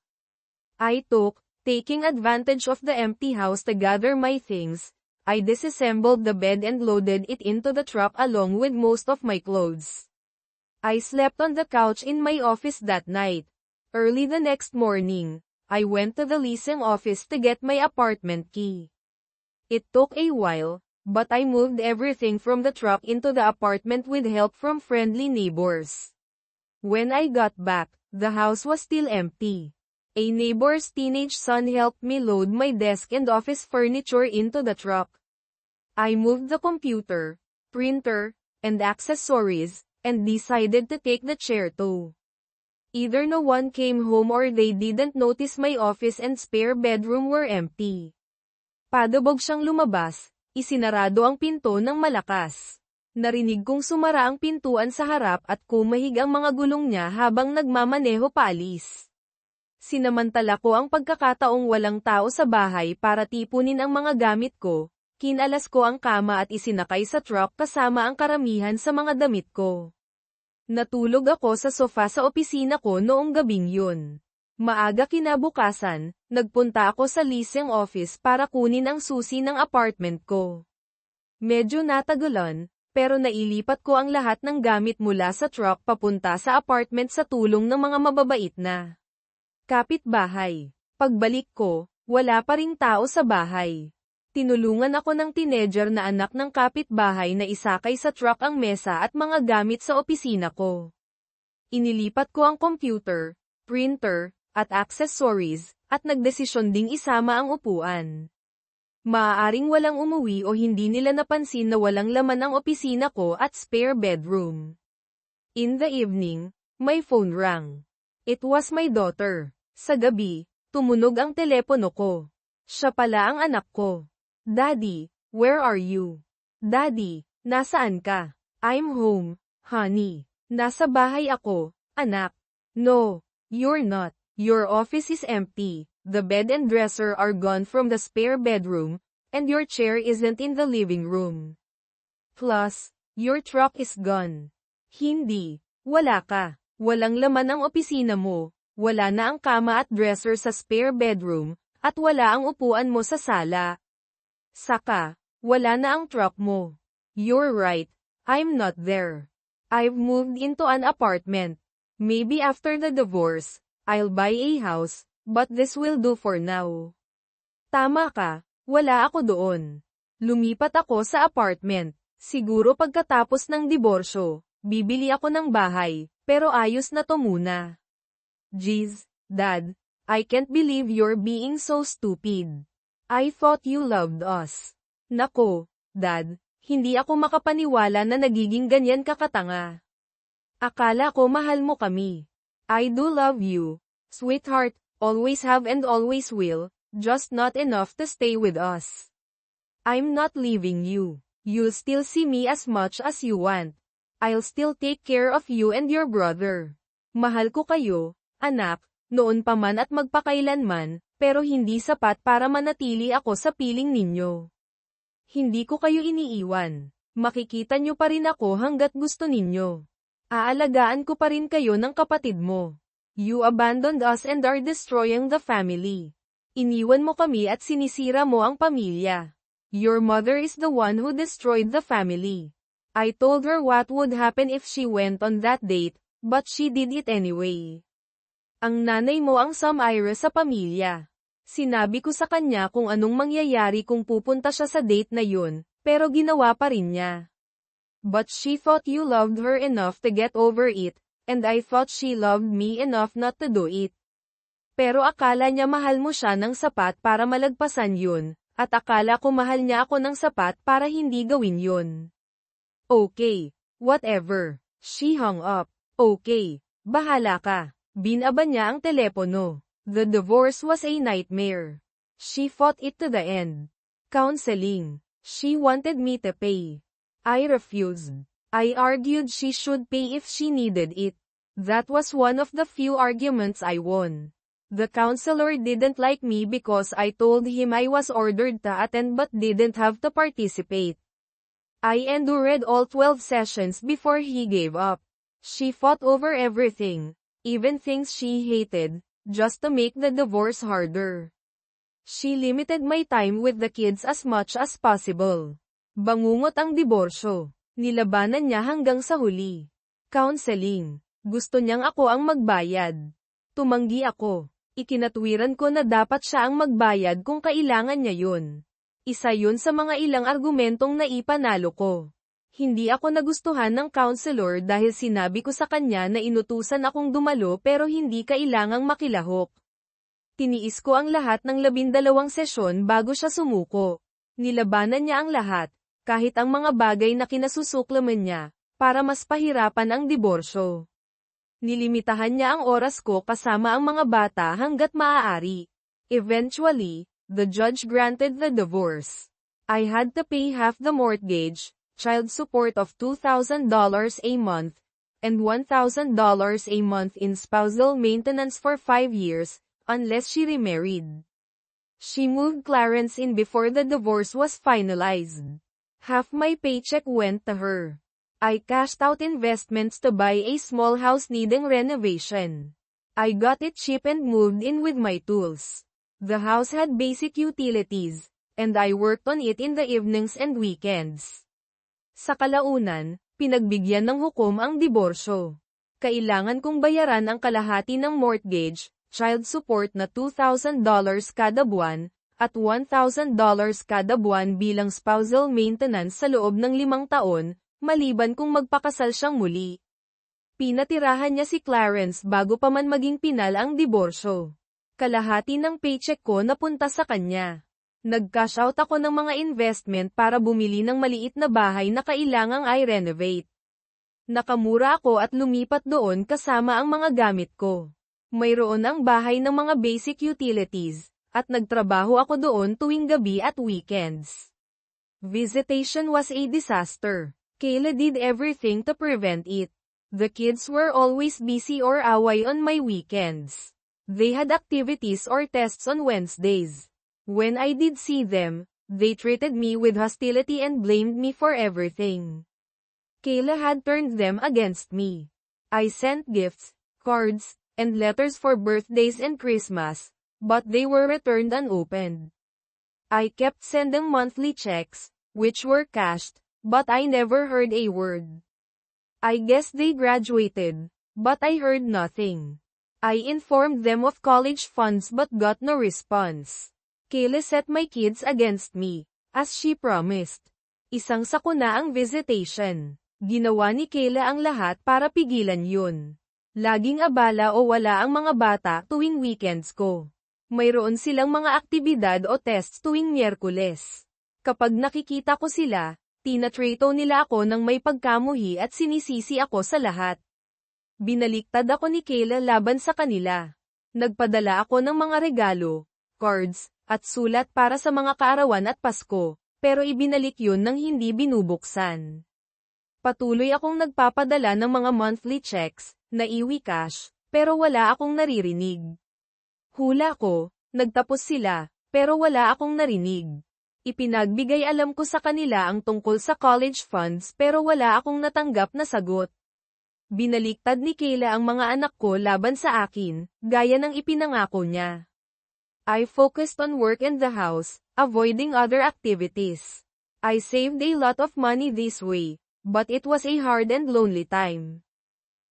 I took, taking advantage of the empty house to gather my things, I disassembled the bed and loaded it into the truck along with most of my clothes. I slept on the couch in my office that night. Early the next morning, I went to the leasing office to get my apartment key. It took a while, but I moved everything from the truck into the apartment with help from friendly neighbors. When I got back, the house was still empty. A neighbor's teenage son helped me load my desk and office furniture into the truck. I moved the computer, printer, and accessories, and decided to take the chair too. Either no one came home or they didn't notice my office and spare bedroom were empty. Padabog siyang lumabas, isinarado ang pinto ng malakas. Narinig kong sumara ang pintuan sa harap at kumahig ang mga gulong niya habang nagmamaneho paalis. Sinamantala ko ang pagkakataong walang tao sa bahay para tipunin ang mga gamit ko, kinalas ko ang kama at isinakay sa truck kasama ang karamihan sa mga damit ko. Natulog ako sa sofa sa opisina ko noong gabing yun. Maaga kinabukasan, nagpunta ako sa leasing office para kunin ang susi ng apartment ko. Medyo natagalan, pero nailipat ko ang lahat ng gamit mula sa truck papunta sa apartment sa tulong ng mga mababait na kapitbahay. Pagbalik ko, wala pa ring tao sa bahay. Tinulungan ako ng teenager na anak ng kapitbahay na isakay sa truck ang mesa at mga gamit sa opisina ko. Inilipat ko ang computer, printer, at accessories, at nagdesisyon ding isama ang upuan. Maaaring walang umuwi o hindi nila napansin na walang laman ang opisina ko at spare bedroom. In the evening, my phone rang. It was my daughter. Sa gabi, tumunog ang telepono ko. Siya pala ang anak ko. Daddy, where are you? Daddy, nasaan ka? I'm home, honey. Nasa bahay ako, anak. No, you're not. Your office is empty. The bed and dresser are gone from the spare bedroom, and your chair isn't in the living room. Plus, your truck is gone. Hindi, wala ka. Walang laman ang opisina mo, wala na ang kama at dresser sa spare bedroom, at wala ang upuan mo sa sala. Saka, wala na ang truck mo. You're right, I'm not there. I've moved into an apartment. Maybe after the divorce, I'll buy a house, but this will do for now. Tama ka, wala ako doon. Lumipat ako sa apartment. Siguro pagkatapos ng diborsyo, bibili ako ng bahay, pero ayos na to muna. Jeez, Dad, I can't believe you're being so stupid. I thought you loved us. Nako, Dad, hindi ako makapaniwala na nagiging ganyan kakatanga. Akala ko mahal mo kami. I do love you, sweetheart, always have and always will, just not enough to stay with us. I'm not leaving you. You'll still see me as much as you want. I'll still take care of you and your brother. Mahal ko kayo, anak, noon pa man at magpakailanman, pero hindi sapat para manatili ako sa piling ninyo. Hindi ko kayo iniiwan. Makikita nyo pa rin ako hanggat gusto ninyo. Aalagaan ko pa rin kayo ng kapatid mo. You abandoned us and are destroying the family. Iniwan mo kami at sinisira mo ang pamilya. Your mother is the one who destroyed the family. I told her what would happen if she went on that date, but she did it anyway. Ang nanay mo ang sumire sa pamilya. Sinabi ko sa kanya kung anong mangyayari kung pupunta siya sa date na yun, pero ginawa pa rin niya. But she thought you loved her enough to get over it, and I thought she loved me enough not to do it. Pero akala niya mahal mo siya ng sapat para malagpasan yun, at akala ko mahal niya ako ng sapat para hindi gawin yun. Okay, whatever. She hung up. Okay, bahala ka. Binaba niya ang telepono. The divorce was a nightmare. She fought it to the end. Counseling. She wanted me to pay. I refused. I argued she should pay if she needed it. That was one of the few arguments I won. The counselor didn't like me because I told him I was ordered to attend but didn't have to participate. I endured all 12 sessions before he gave up. She fought over everything, even things she hated, just to make the divorce harder. She limited my time with the kids as much as possible. Bangungot ang diborsyo. Nilabanan niya hanggang sa huli. Counseling. Gusto niyang ako ang magbayad. Tumanggi ako. Ikinatwiran ko na dapat siya ang magbayad kung kailangan niya yun. Isa yun sa mga ilang argumentong naipanalo ko. Hindi ako nagustuhan ng counselor dahil sinabi ko sa kanya na inutusan akong dumalo pero hindi kailangang makilahok. Tiniis ko ang lahat ng 12 sesyon bago siya sumuko. Nilabanan niya ang lahat, kahit ang mga bagay na kinasusuklaman niya, para mas pahirapan ang diborsyo. Nilimitahan niya ang oras ko kasama ang mga bata hanggat maaari. Eventually, the judge granted the divorce. I had to pay half the mortgage, child support of $2,000 a month, and $1,000 a month in spousal maintenance for 5 years, unless she remarried. She moved Clarence in before the divorce was finalized. Half my paycheck went to her. I cashed out investments to buy a small house needing renovation. I got it cheap and moved in with my tools. The house had basic utilities, and I worked on it in the evenings and weekends. Sa kalaunan, pinagbigyan ng hukom ang diborsyo. Kailangan kong bayaran ang kalahati ng mortgage, child support na $2,000 kada buwan, at $1,000 kada buwan bilang spousal maintenance sa loob ng 5 taon, maliban kung magpakasal siyang muli. Pinatirahan niya si Clarence bago pa man maging pinal ang diborsyo. Kalahati ng paycheck ko napunta sa kanya. Nag-cash out ako ng mga investment para bumili ng maliit na bahay na kailangang i-renovate. Nakamura ako at lumipat doon kasama ang mga gamit ko. Mayroon ang bahay ng mga basic utilities, at nagtrabaho ako doon tuwing gabi at weekends. Visitation was a disaster. Kayla did everything to prevent it. The kids were always busy or away on my weekends. They had activities or tests on Wednesdays. When I did see them, they treated me with hostility and blamed me for everything. Kayla had turned them against me. I sent gifts, cards, and letters for birthdays and Christmas, but they were returned unopened. I kept sending monthly checks, which were cashed, but I never heard a word. I guess they graduated, but I heard nothing. I informed them of college funds but got no response. Kayla set my kids against me, as she promised. Isang sakuna ang visitation. Ginawa ni Kayla ang lahat para pigilan yun. Laging abala o wala ang mga bata tuwing weekends ko. Mayroon silang mga aktibidad o tests tuwing Miyerkules. Kapag nakikita ko sila, tinatrato nila ako ng may pagkamuhi at sinisisi ako sa lahat. Binaliktad ako ni Kayla laban sa kanila. Nagpadala ako ng mga regalo, cards, at sulat para sa mga kaarawan at Pasko, pero ibinalik yun nang hindi binubuksan. Patuloy akong nagpapadala ng mga monthly checks, na iwi-cash, pero wala akong naririnig. Hula ko, nagtapos sila, pero wala akong narinig. Ipinagbigay alam ko sa kanila ang tungkol sa college funds pero wala akong natanggap na sagot. Binaliktad ni Kayla ang mga anak ko laban sa akin, gaya ng ipinangako niya. I focused on work and the house, avoiding other activities. I saved a lot of money this way, but it was a hard and lonely time.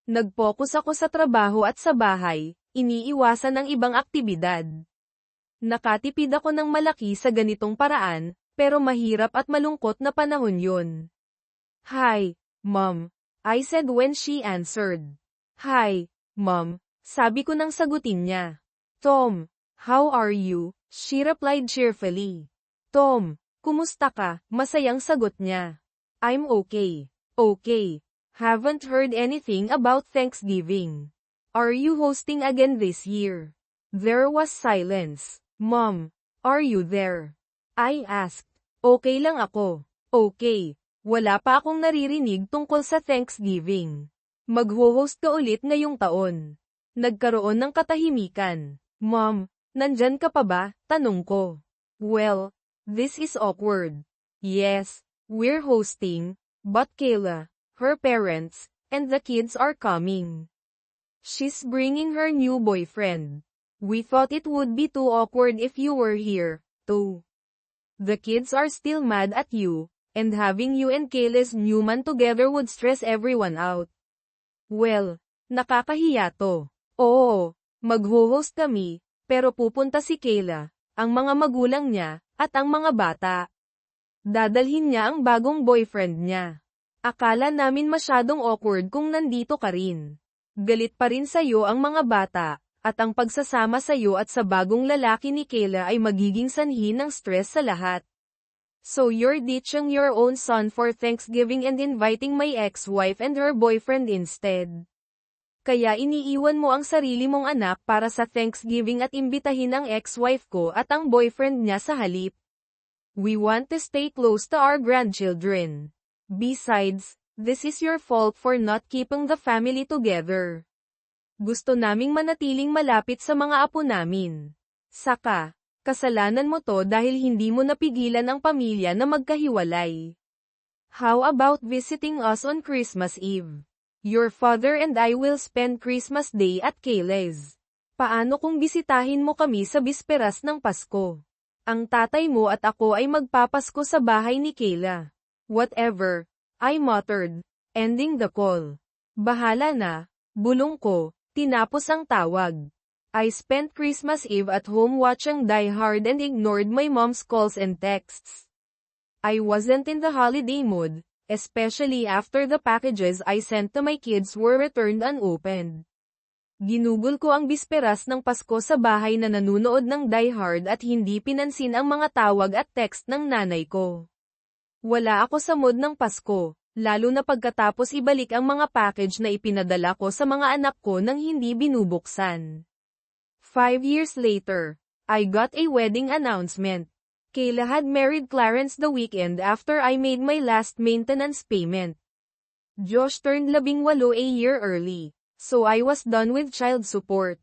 Nag-focus ako sa trabaho at sa bahay, iniiwasan ang ibang aktibidad. Nakatipid ako ng malaki sa ganitong paraan, pero mahirap at malungkot na panahon yun. Hi, Mom, I said when she answered. Hi, Mom, sabi ko nang sagutin niya. Tom, how are you? She replied cheerfully. Tom, kumusta ka? Masayang sagot niya. I'm okay. Okay. Haven't heard anything about Thanksgiving. Are you hosting again this year? There was silence. Mom, are you there? I asked. Okay lang ako. Okay. Wala pa akong naririnig tungkol sa Thanksgiving. Mag-host ka ulit ngayong taon. Nagkaroon ng katahimikan. Mom, nandyan ka pa ba? Tanong ko. Well, this is awkward. Yes, we're hosting, but Kayla, her parents, and the kids are coming. She's bringing her new boyfriend. We thought it would be too awkward if you were here, too. The kids are still mad at you, and having you and Kayla's new man together would stress everyone out. Well, nakakahiya to. Oo, mag-host kami, pero pupunta si Kayla, ang mga magulang niya, at ang mga bata. Dadalhin niya ang bagong boyfriend niya. Akala namin masyadong awkward kung nandito ka rin. Galit pa rin sa'yo ang mga bata, at ang pagsasama sa'yo at sa bagong lalaki ni Kayla ay magiging sanhi ng stress sa lahat. So you're ditching your own son for Thanksgiving and inviting my ex-wife and her boyfriend instead. Kaya iniiwan mo ang sarili mong anak para sa Thanksgiving at imbitahin ang ex-wife ko at ang boyfriend niya sa halip. We want to stay close to our grandchildren. Besides, this is your fault for not keeping the family together. Gusto naming manatiling malapit sa mga apo namin. Saka, kasalanan mo to dahil hindi mo napigilan ang pamilya na magkahiwalay. How about visiting us on Christmas Eve? Your father and I will spend Christmas Day at Kayla's. Paano kung bisitahin mo kami sa bisperas ng Pasko? Ang tatay mo at ako ay magpapasko sa bahay ni Kayla. Whatever, I muttered, ending the call. Bahala na, bulong ko, tinapos ang tawag. I spent Christmas Eve at home watching Die Hard and ignored my mom's calls and texts. I wasn't in the holiday mood, especially after the packages I sent to my kids were returned unopened. Ginugol ko ang bisperas ng Pasko sa bahay na nanunood ng Die Hard at hindi pinansin ang mga tawag at text ng nanay ko. Wala ako sa mood ng Pasko, lalo na pagkatapos ibalik ang mga package na ipinadala ko sa mga anak ko nang hindi binubuksan. 5 years later, I got a wedding announcement. Kayla had married Clarence the weekend after I made my last maintenance payment. Josh turned 18 a year early, so I was done with child support.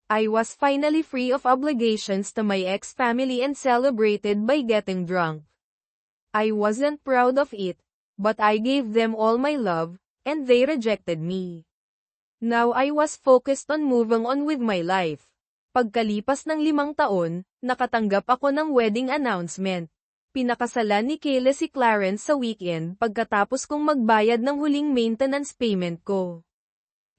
I was finally free of obligations to my ex-family and celebrated by getting drunk. I wasn't proud of it, but I gave them all my love, and they rejected me. Now I was focused on moving on with my life. Pagkalipas ng 5 taon, nakatanggap ako ng wedding announcement. Pinakasalan ni Kayla si Clarence sa weekend pagkatapos kong magbayad ng huling maintenance payment ko.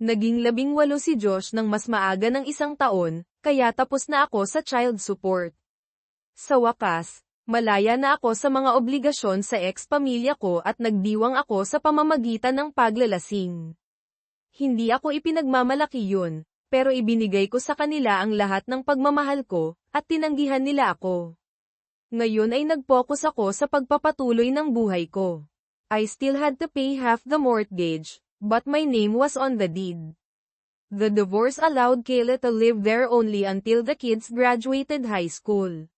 Naging 18 si Josh nang mas maaga ng 1 taon, kaya tapos na ako sa child support. Sa wakas, malaya na ako sa mga obligasyon sa ex-pamilya ko at nagdiwang ako sa pamamagitan ng paglalasing. Hindi ako ipinagmamalaki yun, pero ibinigay ko sa kanila ang lahat ng pagmamahal ko, at tinanggihan nila ako. Ngayon ay nag-focus ako sa pagpapatuloy ng buhay ko. I still had to pay half the mortgage, but my name was on the deed. The divorce allowed Kayla to live there only until the kids graduated high school.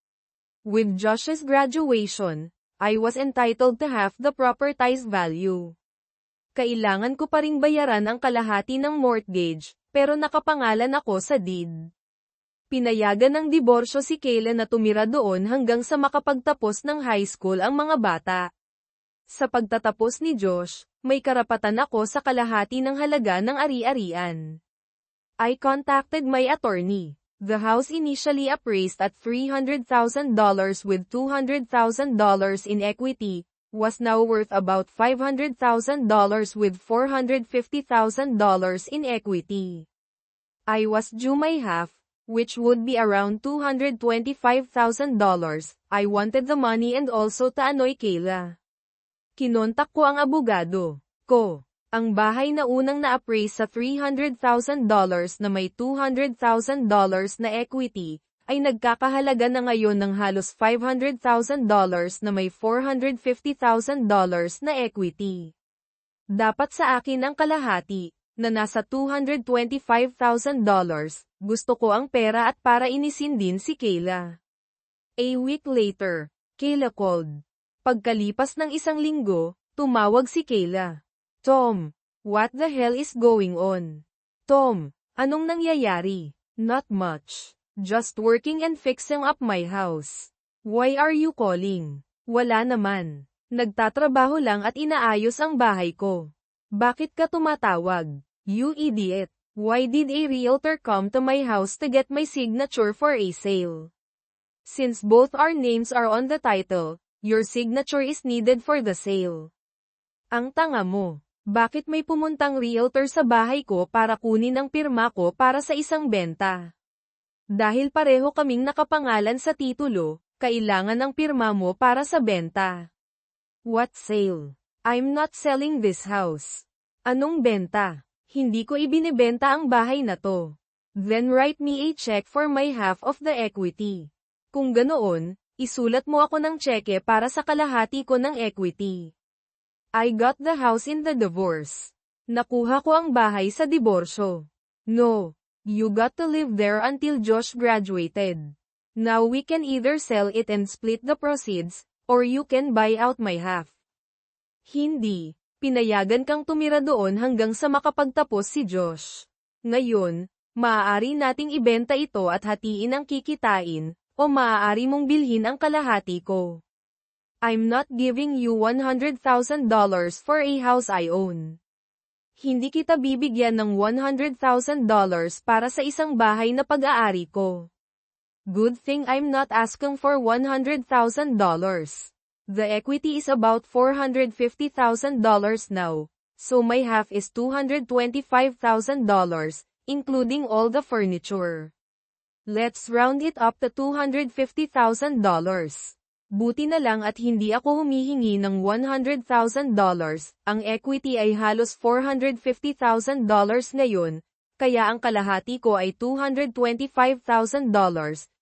With Josh's graduation, I was entitled to half the property's value. Kailangan ko pa ring bayaran ang kalahati ng mortgage, pero nakapangalan ako sa deed. Pinayagan ng diborsyo si Kayla na tumira doon hanggang sa makapagtapos ng high school ang mga bata. Sa pagtatapos ni Josh, may karapatan ako sa kalahati ng halaga ng ari-arian. I contacted my attorney. The house initially appraised at $300,000 with $200,000 in equity, was now worth about $500,000 with $450,000 in equity. I was due my half, which would be around $225,000. I wanted the money and also to annoy Kayla. Kinontak ko ang abogado ko. Ang bahay na unang na-appraise sa $300,000 na may $200,000 na equity, ay nagkakahalaga na ngayon ng halos $500,000 na may $450,000 na equity. Dapat sa akin ang kalahati, na nasa $225,000, gusto ko ang pera at para inisin din si Kayla. A week later, Kayla called. Pagkalipas ng isang linggo, tumawag si Kayla. Tom, what the hell is going on? Tom, anong nangyayari? Not much. Just working and fixing up my house. Why are you calling? Wala naman. Nagtatrabaho lang at inaayos ang bahay ko. Bakit ka tumatawag? You idiot. Why did a realtor come to my house to get my signature for a sale? Since both our names are on the title, your signature is needed for the sale. Ang tanga mo. Bakit may pumuntang realtor sa bahay ko para kunin ang pirma ko para sa isang benta? Dahil pareho kaming nakapangalan sa titulo, kailangan ang pirma mo para sa benta. What sale? I'm not selling this house. Anong benta? Hindi ko ibinebenta ang bahay na to. Then write me a check for my half of the equity. Kung ganoon, isulat mo ako ng tseke para sa kalahati ko ng equity. I got the house in the divorce. Nakuha ko ang bahay sa diborsyo. No, you got to live there until Josh graduated. Now we can either sell it and split the proceeds, or you can buy out my half. Hindi, pinayagan kang tumira doon hanggang sa makapagtapos si Josh. Ngayon, maaari nating ibenta ito at hatiin ang kikitain, o maaari mong bilhin ang kalahati ko. I'm not giving you $100,000 for a house I own. Hindi kita bibigyan ng $100,000 para sa isang bahay na pag-aari ko. Good thing I'm not asking for $100,000. The equity is about $450,000 now, so my half is $225,000, including all the furniture. Let's round it up to $250,000. Buti na lang at hindi ako humihingi ng $100,000, ang equity ay halos $450,000 ngayon, kaya ang kalahati ko ay $225,000,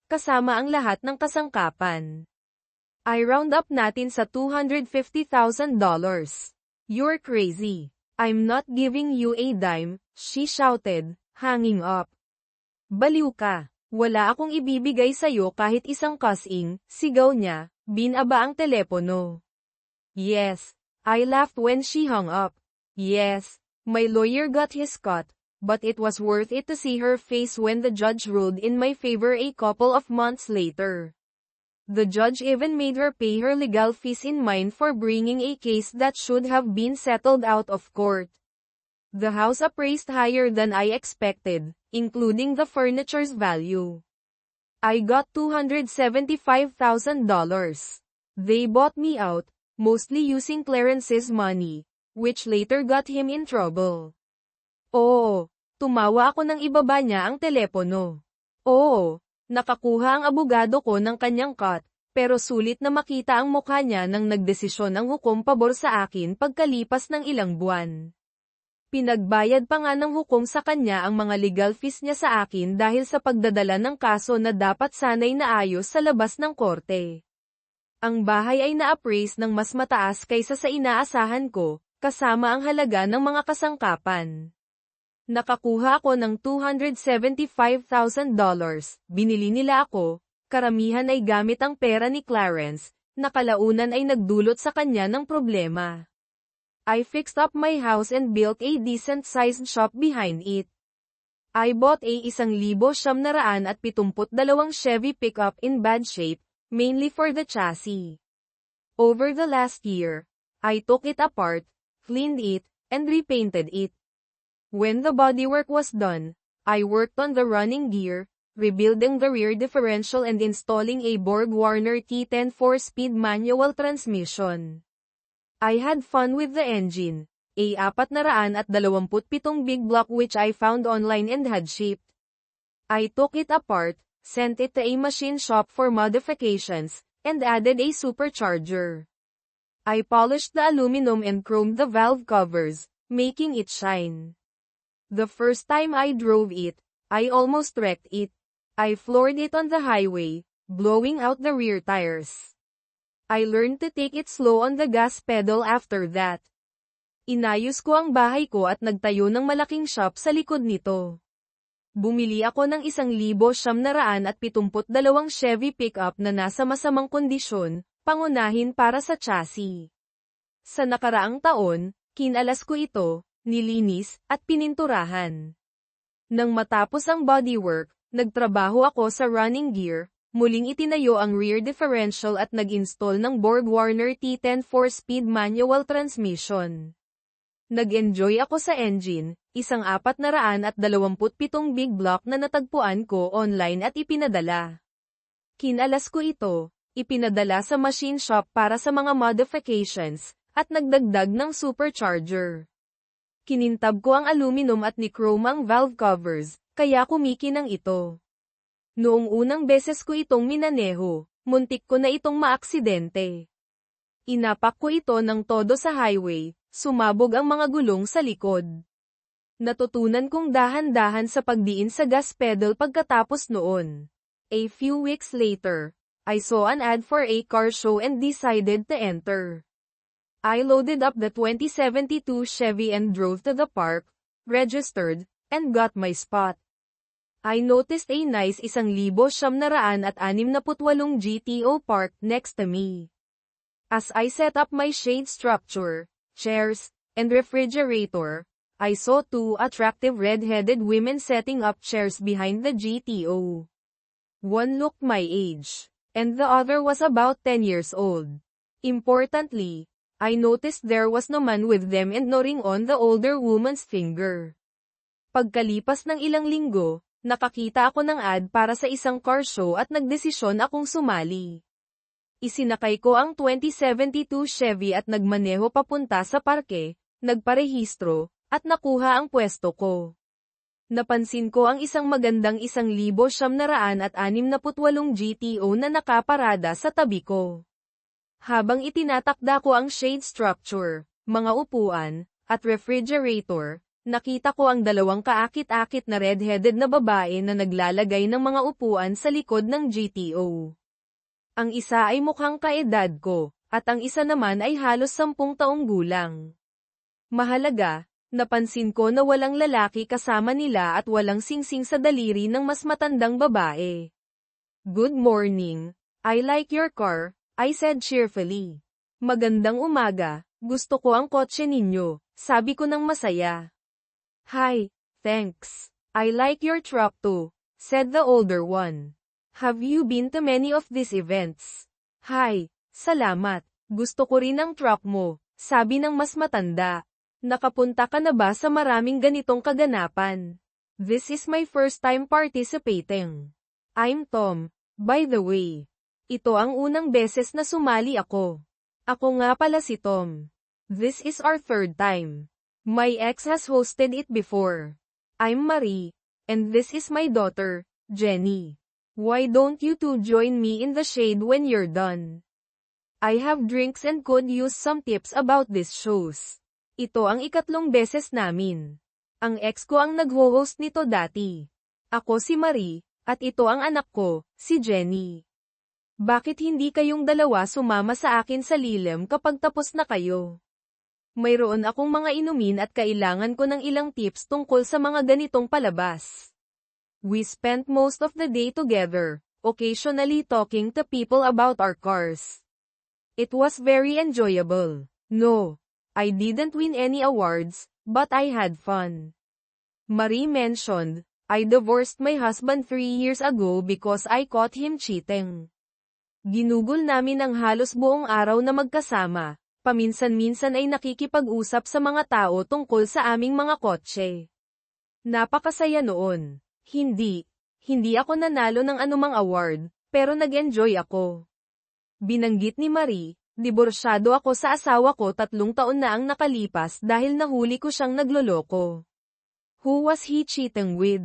kasama ang lahat ng kasangkapan. I round up natin sa $250,000. You're crazy. I'm not giving you a dime, she shouted, hanging up. Baliw ka. Wala akong ibibigay sa'yo kahit isang kasing, sigaw niya, binaba ang telepono. Yes, I laughed when she hung up. Yes, my lawyer got his cut, but it was worth it to see her face when the judge ruled in my favor a couple of months later. The judge even made her pay her legal fees in mine for bringing a case that should have been settled out of court. The house appraised higher than I expected, including the furniture's value. I got $275,000. They bought me out, mostly using Clarence's money, which later got him in trouble. Oo, tumawa ako nang ibaba niya ang telepono. Oo, nakakuha ang abogado ko ng kanyang cut, pero sulit na makita ang mukha niya nang nagdesisyon ang hukom pabor sa akin pagkalipas ng ilang buwan. Pinagbayad pa nga ng hukom sa kanya ang mga legal fees niya sa akin dahil sa pagdadala ng kaso na dapat sanay naayos sa labas ng korte. Ang bahay ay na-appraise ng mas mataas kaysa sa inaasahan ko, kasama ang halaga ng mga kasangkapan. Nakakuha ako ng $275,000, binili nila ako, karamihan ay gamit ang pera ni Clarence, na kalaunan ay nagdulot sa kanya ng problema. I fixed up my house and built a decent-sized shop behind it. I bought a 1,972 Chevy pickup in bad shape, mainly for the chassis. Over the last year, I took it apart, cleaned it, and repainted it. When the bodywork was done, I worked on the running gear, rebuilding the rear differential and installing a Borg-Warner T10 4-speed manual transmission. I had fun with the engine, a 427 big block which I found online and had shipped. I took it apart, sent it to a machine shop for modifications, and added a supercharger. I polished the aluminum and chromed the valve covers, making it shine. The first time I drove it, I almost wrecked it. I floored it on the highway, blowing out the rear tires. I learned to take it slow on the gas pedal after that. Inayos ko ang bahay ko at nagtayo ng malaking shop sa likod nito. Bumili ako ng 1,972 Chevy pickup na nasa masamang kondisyon, pangunahin para sa chassis. Sa nakaraang taon, kinalas ko ito, nilinis, at pininturahan. Nang matapos ang bodywork, nagtrabaho ako sa running gear, muling itinayo ang rear differential at nag-install ng Borg-Warner T10 4-speed manual transmission. Nag-enjoy ako sa engine, isang 427 big block na natagpuan ko online at ipinadala. Kinalas ko ito, ipinadala sa machine shop para sa mga modifications, at nagdagdag ng supercharger. Kinintab ko ang aluminum at nichrome ang valve covers, kaya kumikinang ito. Noong unang beses ko itong minaneho, muntik ko na itong maaksidente. Inapak ko ito ng todo sa highway, sumabog ang mga gulong sa likod. Natutunan kong dahan-dahan sa pagdiin sa gas pedal pagkatapos noon. A few weeks later, I saw an ad for a car show and decided to enter. I loaded up the 2072 Chevy and drove to the park, registered, and got my spot. I noticed a nice 1,968 GTO parked next to me. As I set up my shade structure, chairs, and refrigerator, I saw two attractive red-headed women setting up chairs behind the GTO. One looked my age, and the other was about 10 years old. Importantly, I noticed there was no man with them and no ring on the older woman's finger. Pagkalipas ng ilang linggo, nakakita ako ng ad para sa isang car show at nagdesisyon akong sumali. Isinakay ko ang 2072 Chevy at nagmaneho papunta sa parke, nagparehistro, at nakuha ang pwesto ko. Napansin ko ang isang magandang 1,968 GTO na nakaparada sa tabi ko. Habang itinatakda ko ang shade structure, mga upuan, at refrigerator, nakita ko ang dalawang kaakit-akit na red-headed na babae na naglalagay ng mga upuan sa likod ng GTO. Ang isa ay mukhang kaedad ko, at ang isa naman ay halos 10 taong gulang. Mahalaga, napansin ko na walang lalaki kasama nila at walang singsing sa daliri ng mas matandang babae. "Good morning, I like your car," I said cheerfully. "Magandang umaga, gusto ko ang kotse ninyo," sabi ko ng masaya. "Hi, thanks. I like your truck too," said the older one. "Have you been to many of these events?" "Hi, salamat. Gusto ko rin ang truck mo," sabi ng mas matanda. "Nakapunta ka na ba sa maraming ganitong kaganapan?" "This is my first time participating. I'm Tom, by the way. Ito ang unang beses na sumali ako. Ako nga pala si Tom. This is our third time. My ex has hosted it before. I'm Marie, and this is my daughter, Jenny. Why don't you two join me in the shade when you're done? I have drinks and could use some tips about these shows." Ito ang ikatlong beses namin. Ang ex ko ang nag-host nito dati. Ako si Marie, at ito ang anak ko, si Jenny. "Bakit hindi kayong dalawa sumama sa akin sa lilim kapag tapos na kayo? Mayroon akong mga inumin at kailangan ko ng ilang tips tungkol sa mga ganitong palabas." We spent most of the day together, occasionally talking to people about our cars. It was very enjoyable. No, I didn't win any awards, but I had fun. Marie mentioned, "I divorced my husband 3 years ago because I caught him cheating." Ginugol namin ang halos buong araw na magkasama, paminsan-minsan ay nakikipag-usap sa mga tao tungkol sa aming mga kotse. Napakasaya noon. Hindi ako nanalo ng anumang award, pero nag-enjoy ako. Binanggit ni Marie, "Diborsyado ako sa asawa ko 3 taon na ang nakalipas dahil nahuli ko siyang nagloloko." "Who was he cheating with?"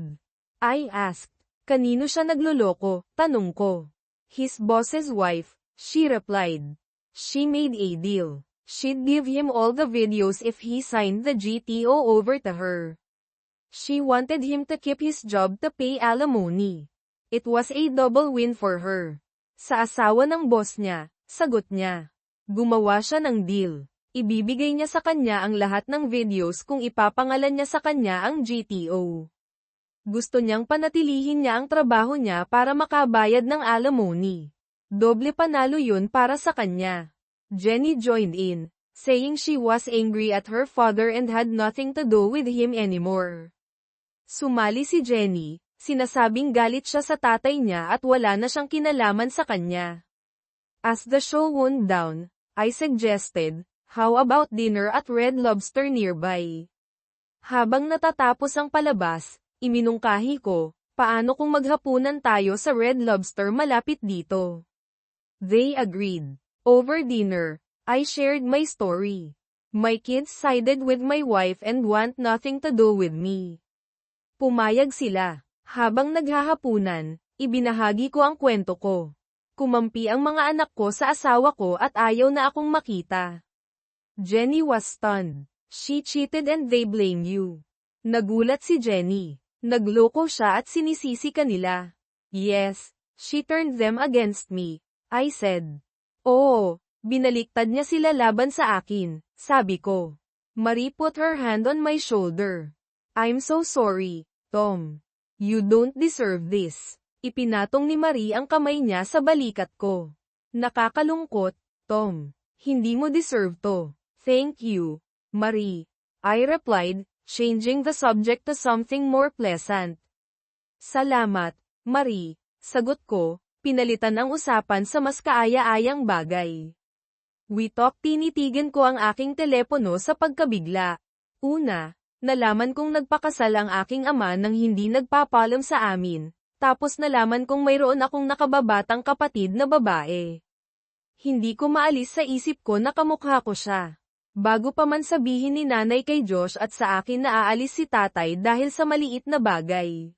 I asked. "Kanino siya nagloloko?" tanong ko. "His boss's wife," she replied. "She made a deal. She'd give him all the videos if he signed the GTO over to her. She wanted him to keep his job to pay alimony. It was a double win for her. Sa asawa ng boss niya, sagot niya. Gumawa siya ng deal. Ibibigay niya sa kanya ang lahat ng videos kung ipapangalan niya sa kanya ang GTO. Gusto niyang panatilihin niya ang trabaho niya para makabayad ng alimony. Doble panalo yun para sa kanya. Jenny joined in, saying she was angry at her father and had nothing to do with him anymore. Sumali si Jenny, sinasabing galit siya sa tatay niya at wala na siyang kinalaman sa kanya. As the show wound down, I suggested, how about dinner at Red Lobster nearby? Habang natatapos ang palabas, iminungkahi ko, paano kung maghapunan tayo sa Red Lobster malapit dito? They agreed. Over dinner, I shared my story. My kids sided with my wife and want nothing to do with me. Pumayag sila. Habang naghahapunan, ibinahagi ko ang kwento ko. Kumampi ang mga anak ko sa asawa ko at ayaw na akong makita. Jenny was stunned. She cheated and they blame you. Nagulat si Jenny. Nagloko siya at sinisisi kanila. Yes, she turned them against me, I said. Oo, binaliktad niya sila laban sa akin, sabi ko. Marie put her hand on my shoulder. I'm so sorry, Tom. You don't deserve this. Ipinatong ni Marie ang kamay niya sa balikat ko. Nakakalungkot, Tom. Hindi mo deserve to. Thank you, Marie. I replied, changing the subject to something more pleasant. Salamat, Marie. Sagot ko, pinalitan ang usapan sa mas kaaya-ayang bagay. We talked, tinitigan ko ang aking telepono sa pagkabigla. Una, nalaman kong nagpakasal ang aking ama nang hindi nagpapaalam sa amin, tapos nalaman kong mayroon akong nakababatang kapatid na babae. Hindi ko maalis sa isip ko na kamukha ko siya. Bago pa man sabihin ni nanay kay Josh at sa akin na aalis si tatay dahil sa maliit na bagay.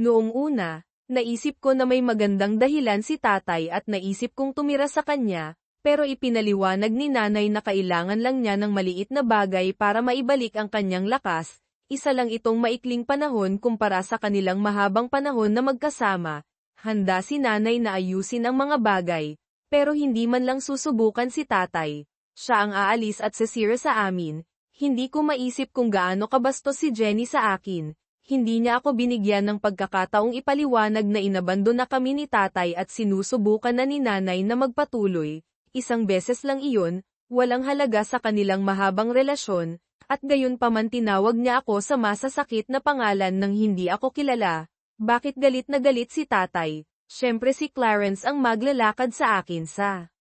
Noong una, naisip ko na may magandang dahilan si tatay at naisip kong tumira sa kanya, pero ipinaliwanag ni nanay na kailangan lang niya ng maliit na bagay para maibalik ang kanyang lakas, isa lang itong maikling panahon kumpara sa kanilang mahabang panahon na magkasama. Handa si nanay na ayusin ang mga bagay, pero hindi man lang susubukan si tatay. Siya ang aalis at sisira sa amin. Hindi ko maisip kung gaano kabastos si Jenny sa akin. Hindi niya ako binigyan ng pagkakataong ipaliwanag na inabandon na kami ni tatay at sinusubukan na ni nanay na magpatuloy. Isang beses lang iyon, walang halaga sa kanilang mahabang relasyon, at gayon pa man tinawag niya ako sa masasakit na pangalan nang hindi ako kilala. Bakit galit na galit si tatay? Siyempre si Clarence ang maglalakad sa akin sa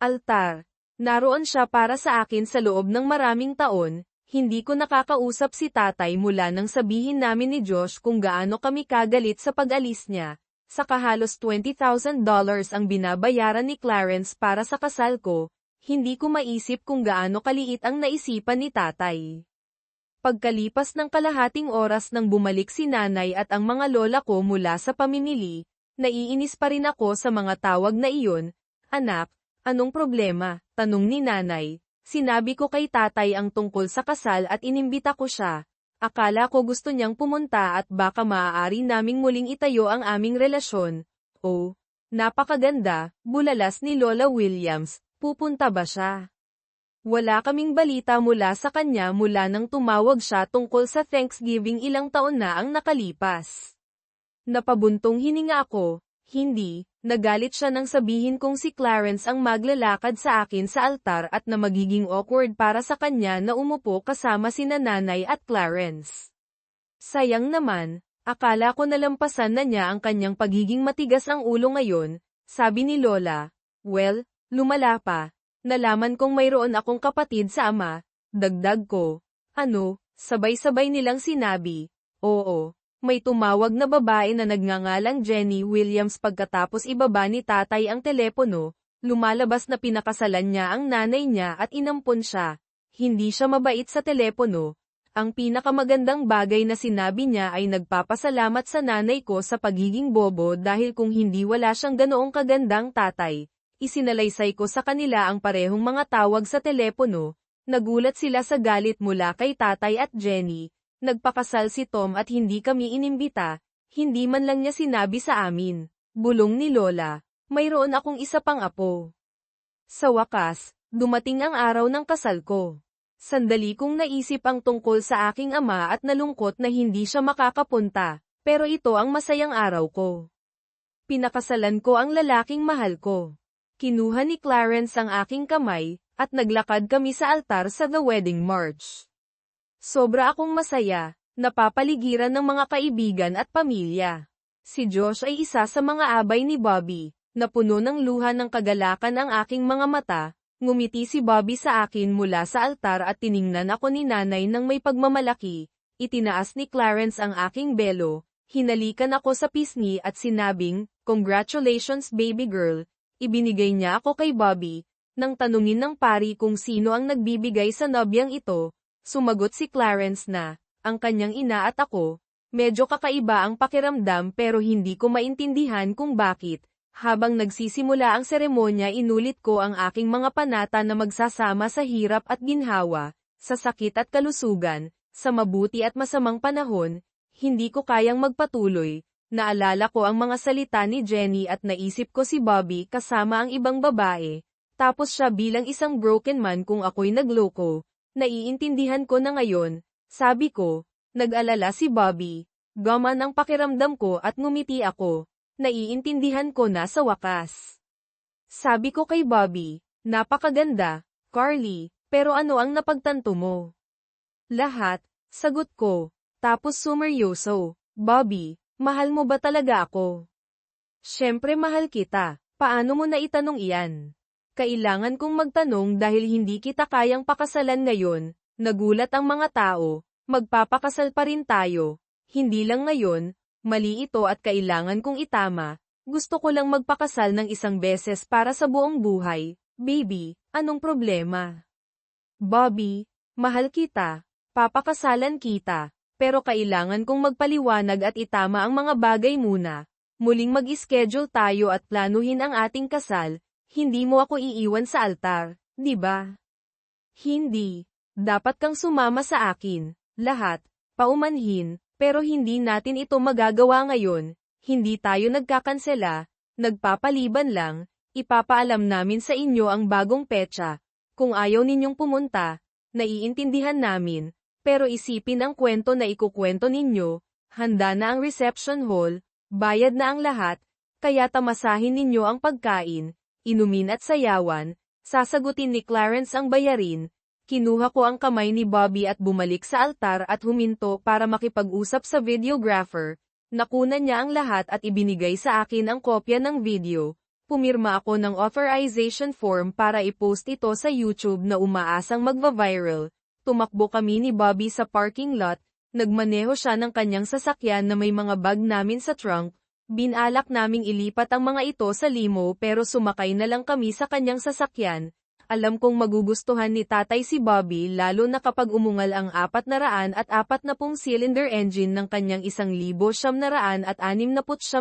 altar. Naroon siya para sa akin sa loob ng maraming taon. Hindi ko nakakausap si tatay mula nang sabihin namin ni Josh kung gaano kami kagalit sa pag-alis niya. Saka halos $20,000 ang binabayaran ni Clarence para sa kasal ko. Hindi ko maisip kung gaano kaliit ang naisipan ni tatay. Pagkalipas ng kalahating oras nang bumalik si nanay at ang mga lola ko mula sa pamimili, naiinis pa rin ako sa mga tawag na iyon. Anak, anong problema? Tanong ni nanay. Sinabi ko kay tatay ang tungkol sa kasal at inimbita ko siya. Akala ko gusto niyang pumunta at baka maaari naming muling itayo ang aming relasyon. Oh, napakaganda, bulalas ni Lola Williams, pupunta ba siya? Wala kaming balita mula sa kanya mula nang tumawag siya tungkol sa Thanksgiving ilang taon na ang nakalipas. Napabuntong hininga ako, hindi, nagalit siya nang sabihin kong si Clarence ang maglalakad sa akin sa altar at na magiging awkward para sa kanya na umupo kasama sina nanay at Clarence. Sayang naman, akala ko nalampasan na niya ang kanyang pagiging matigas ang ulo ngayon, sabi ni Lola. Well, lumala pa, nalaman kong mayroon akong kapatid sa ama, dagdag ko. Ano, sabay-sabay nilang sinabi, oo. May tumawag na babae na nagngangalang Jenny Williams pagkatapos ibaba ni tatay ang telepono, lumalabas na pinakasalan niya ang nanay niya at inampon siya. Hindi siya mabait sa telepono. Ang pinakamagandang bagay na sinabi niya ay nagpapasalamat sa nanay ko sa pagiging bobo dahil kung hindi wala siyang ganoong kagandang tatay, Isinalaysay ko sa kanila ang parehong mga tawag sa telepono. Nagulat sila sa galit mula kay tatay at Jenny. Nagpakasal si Tom at hindi kami inimbita. Hindi man lang niya sinabi sa amin. Bulong ni Lola. Mayroon akong isa pang apo. Sa wakas, dumating ang araw ng kasal ko. Sandali kong naisip ang tungkol sa aking ama at nalungkot na hindi siya makakapunta. Pero ito ang masayang araw ko. Pinakasalan ko ang lalaking mahal ko. Kinuha ni Clarence ang aking kamay, at naglakad kami sa altar sa The Wedding March. Sobra akong masaya, napapaligiran ng mga kaibigan at pamilya. Si Josh ay isa sa mga abay ni Bobby, napuno ng luha ng kagalakan ang aking mga mata. Ngumiti si Bobby sa akin mula sa altar at tiningnan ako ni nanay ng may pagmamalaki. Itinaas ni Clarence ang aking belo, hinalikan ako sa pisngi at sinabing, "Congratulations baby girl." Ibinigay niya ako kay Bobby. Nang tanungin ng pari kung sino ang nagbibigay sa nobyang ito, sumagot si Clarence na, ang kanyang ina at ako. Medyo kakaiba ang pakiramdam pero hindi ko maintindihan kung bakit. Habang nagsisimula ang seremonya inulit ko ang aking mga panata na magsasama sa hirap at ginhawa, sa sakit at kalusugan, sa mabuti at masamang panahon. Hindi ko kayang magpatuloy. Naalala ko ang mga salita ni Jenny at naisip ko si Bobby kasama ang ibang babae. Tapos siya bilang isang broken man kung ako'y nagloko. Naiintindihan ko na ngayon. Sabi ko, nag-alala si Bobby. Gaman ang pakiramdam ko at ngumiti ako. Naiintindihan ko na sa wakas. Sabi ko kay Bobby, napakaganda, Carly, pero ano ang napagtanto mo? Lahat, sagot ko. Tapos sumeryoso, Bobby, mahal mo ba talaga ako? Siyempre mahal kita. Paano mo na itanong iyan? Kailangan kong magtanong dahil hindi kita kayang pakasalan ngayon. Nagulat ang mga tao. Magpapakasal pa rin tayo. Hindi lang ngayon. Mali ito at kailangan kong itama. Gusto ko lang magpakasal ng isang beses para sa buong buhay. Baby, anong problema? Bobby, mahal kita. Papakasalan kita. Pero kailangan kong magpaliwanag at itama ang mga bagay muna. Muling mag-schedule tayo at planuhin ang ating kasal. Hindi mo ako iiwan sa altar, di ba? Hindi. Dapat kang sumama sa akin. Lahat. Paumanhin. Pero hindi natin ito magagawa ngayon. Hindi tayo nagkakansela. Nagpapaliban lang. Ipapaalam namin sa inyo ang bagong petsa. Kung ayaw ninyong pumunta, naiintindihan namin. Pero isipin ang kwento na ikukwento ninyo, handa na ang reception hall, bayad na ang lahat, kaya tamasahin ninyo ang pagkain, inumin at sayawan, sasagutin ni Clarence ang bayarin. Kinuha ko ang kamay ni Bobby at bumalik sa altar at huminto para makipag-usap sa videographer. Nakunan niya ang lahat at ibinigay sa akin ang kopya ng video. Pumirma ako ng authorization form para i-post ito sa YouTube na umaasang magva-viral. Tumakbo kami ni Bobby sa parking lot, nagmaneho siya ng kanyang sasakyan na may mga bag namin sa trunk, binalak naming ilipat ang mga ito sa limo pero sumakay na lang kami sa kanyang sasakyan. Alam kong magugustuhan ni tatay si Bobby lalo na kapag umungal ang 440 cylinder engine ng kanyang 1,969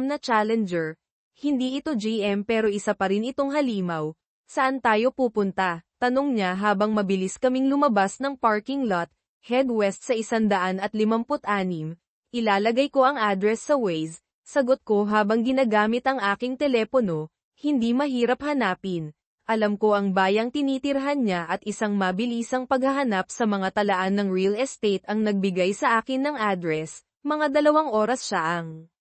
na Challenger. Hindi ito GM pero isa pa rin itong halimaw. Saan tayo pupunta? Tanong niya habang mabilis kaming lumabas ng parking lot, head west sa 156. Ilalagay ko ang address sa Waze, sagot ko habang ginagamit ang aking telepono, hindi mahirap hanapin. Alam ko ang bayang tinitirhan niya at isang mabilisang paghahanap sa mga talaan ng real estate ang nagbigay sa akin ng address, mga 2 oras siya ang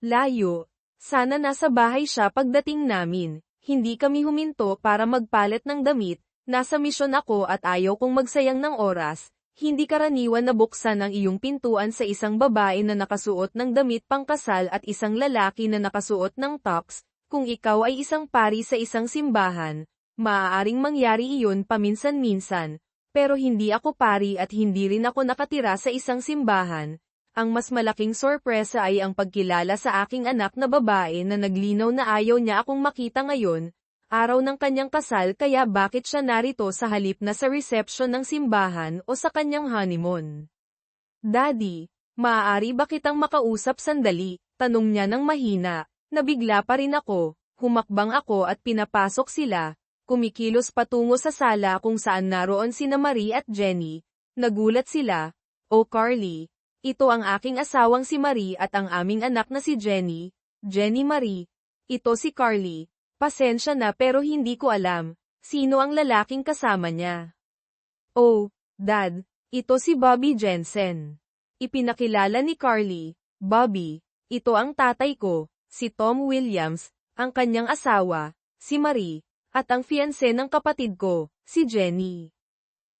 layo. Sana nasa bahay siya pagdating namin. Hindi kami huminto para magpalit ng damit. Nasa misyon ako at ayaw kong magsayang ng oras. Hindi karaniwan na buksan ang iyong pintuan sa isang babae na nakasuot ng damit pangkasal at isang lalaki na nakasuot ng tux. Kung ikaw ay isang pari sa isang simbahan, maaaring mangyari iyon paminsan-minsan. Pero hindi ako pari at hindi rin ako nakatira sa isang simbahan. Ang mas malaking sorpresa ay ang pagkilala sa aking anak na babae na naglinaw na ayaw niya akong makita ngayon. Araw ng kanyang kasal kaya bakit siya narito sa halip na sa reception ng simbahan o sa kanyang honeymoon? Daddy, maaari ba kitang makausap sandali? Tanong niya ng mahina. Nabigla pa rin ako. Humakbang ako at pinapasok sila, kumikilos patungo sa sala kung saan naroon sina Marie at Jenny. Nagulat sila, "Oh Carly, ito ang aking asawang si Marie at ang aming anak na si Jenny." "Jenny Marie, ito si Carly. Pasensya na pero hindi ko alam, sino ang lalaking kasama niya." "Oh, Dad, ito si Bobby Jensen." Ipinakilala ni Carly, "Bobby, ito ang tatay ko, si Tom Williams, ang kanyang asawa, si Marie, at ang fiancé ng kapatid ko, si Jenny."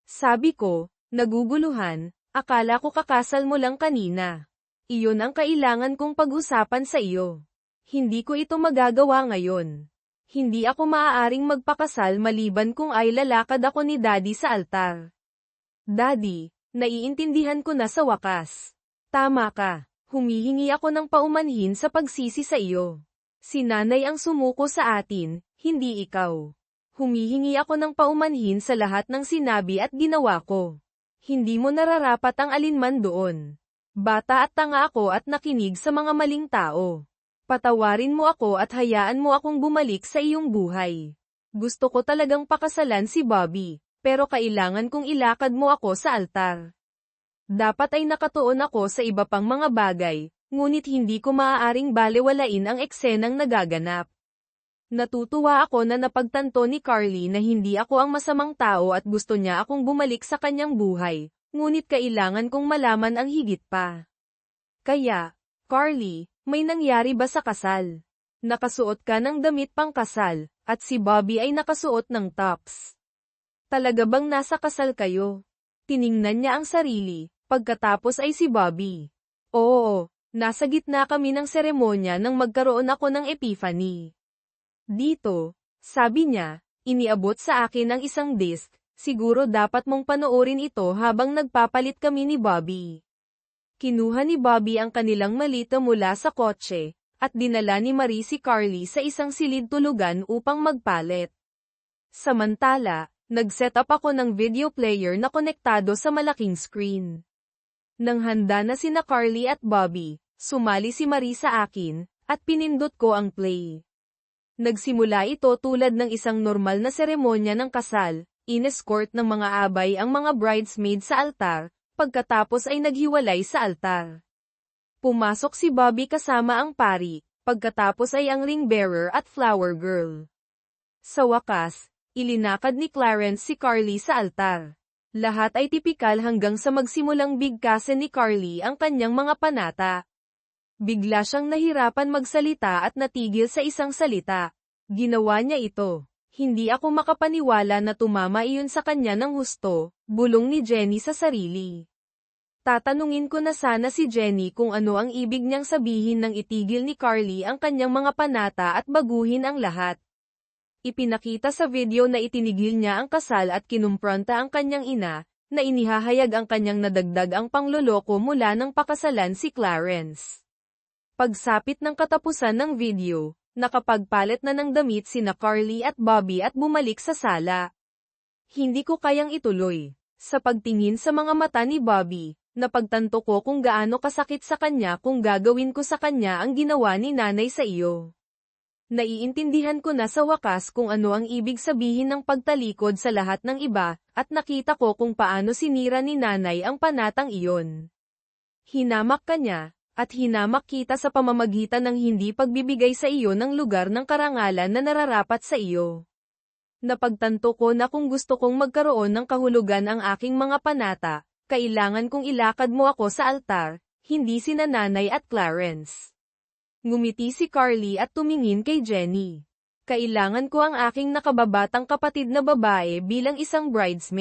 Sabi ko, naguguluhan, "Akala ko kakasal mo lang kanina. Iyon ang kailangan kong pag-usapan sa iyo. Hindi ko ito magagawa ngayon. Hindi ako maaaring magpakasal maliban kung ay lalakad ako ni Daddy sa altar." "Daddy, naiintindihan ko na sa wakas. Tama ka, humihingi ako ng paumanhin sa pagsisi sa iyo. Si Nanay ang sumuko sa atin, hindi ikaw. Humihingi ako ng paumanhin sa lahat ng sinabi at ginawa ko. Hindi mo nararapat ang alinman doon. Bata at tanga ako at nakinig sa mga maling tao. Patawarin mo ako at hayaan mo akong bumalik sa iyong buhay. Gusto ko talagang pakasalan si Bobby, pero kailangan kong ilakad mo ako sa altar. Dapat ay nakatuon ako sa iba pang mga bagay, ngunit hindi ko maaaring balewalain ang eksenang nagaganap." Natutuwa ako na napagtanto ni Carly na hindi ako ang masamang tao at gusto niya akong bumalik sa kanyang buhay, ngunit kailangan kong malaman ang higit pa. "Kaya, Carly, may nangyari ba sa kasal? Nakasuot ka ng damit pang kasal, at si Bobby ay nakasuot ng tops. Talaga bang nasa kasal kayo?" Tiningnan niya ang sarili, pagkatapos ay si Bobby. "Oo, nasa gitna kami ng seremonya nang magkaroon ako ng epiphany. Dito," sabi niya, iniabot sa akin ang isang disc, "siguro dapat mong panoorin ito habang nagpapalit kami ni Bobby." Kinuha ni Bobby ang kanilang malita mula sa kotse, at dinala ni Marie si Carly sa isang silid tulugan upang magpalit. Samantala, nag-set up ako ng video player na konektado sa malaking screen. Nang handa na sina Carly at Bobby, sumali si Marie sa akin, at pinindot ko ang play. Nagsimula ito tulad ng isang normal na seremonya ng kasal, inescort ng mga abay ang mga bridesmaid sa altar, pagkatapos ay naghiwalay sa altar. Pumasok si Bobby kasama ang pari, pagkatapos ay ang ring bearer at flower girl. Sa wakas, ilinakad ni Clarence si Carly sa altar. Lahat ay tipikal hanggang sa magsimulang bigkasin ni Carly ang kanyang mga panata. Bigla siyang nahirapan magsalita at natigil sa isang salita. Ginawa niya ito. Hindi ako makapaniwala na tumama iyon sa kanya ng husto, bulong ni Jenny sa sarili. Tatanungin ko na sana si Jenny kung ano ang ibig niyang sabihin nang itigil ni Carly ang kanyang mga panata at baguhin ang lahat. Ipinakita sa video na itinigil niya ang kasal at kinumpronta ang kanyang ina, na inihahayag ang kanyang nadagdag ang pangloloko mula ng pakasalan si Clarence. Pagsapit ng katapusan ng video, nakapagpalit na ng damit sina Carly at Bobby at bumalik sa sala. Hindi ko kayang ituloy. Sa pagtingin sa mga mata ni Bobby, napagtanto ko kung gaano kasakit sa kanya kung gagawin ko sa kanya ang ginawa ni Nanay sa iyo. Naiintindihan ko na sa wakas kung ano ang ibig sabihin ng pagtalikod sa lahat ng iba, at nakita ko kung paano sinira ni Nanay ang panatang iyon. Hinamak ka niya, at hinamak kita sa pamamagitan ng hindi pagbibigay sa iyo ng lugar ng karangalan na nararapat sa iyo. Napagtanto ko na kung gusto kong magkaroon ng kahulugan ang aking mga panata, kailangan kong ilakad mo ako sa altar, hindi sina Nanay at Clarence. Ngumiti si Carly at tumingin kay Jenny. Kailangan ko ang aking nakababatang kapatid na babae bilang isang bridesmaid.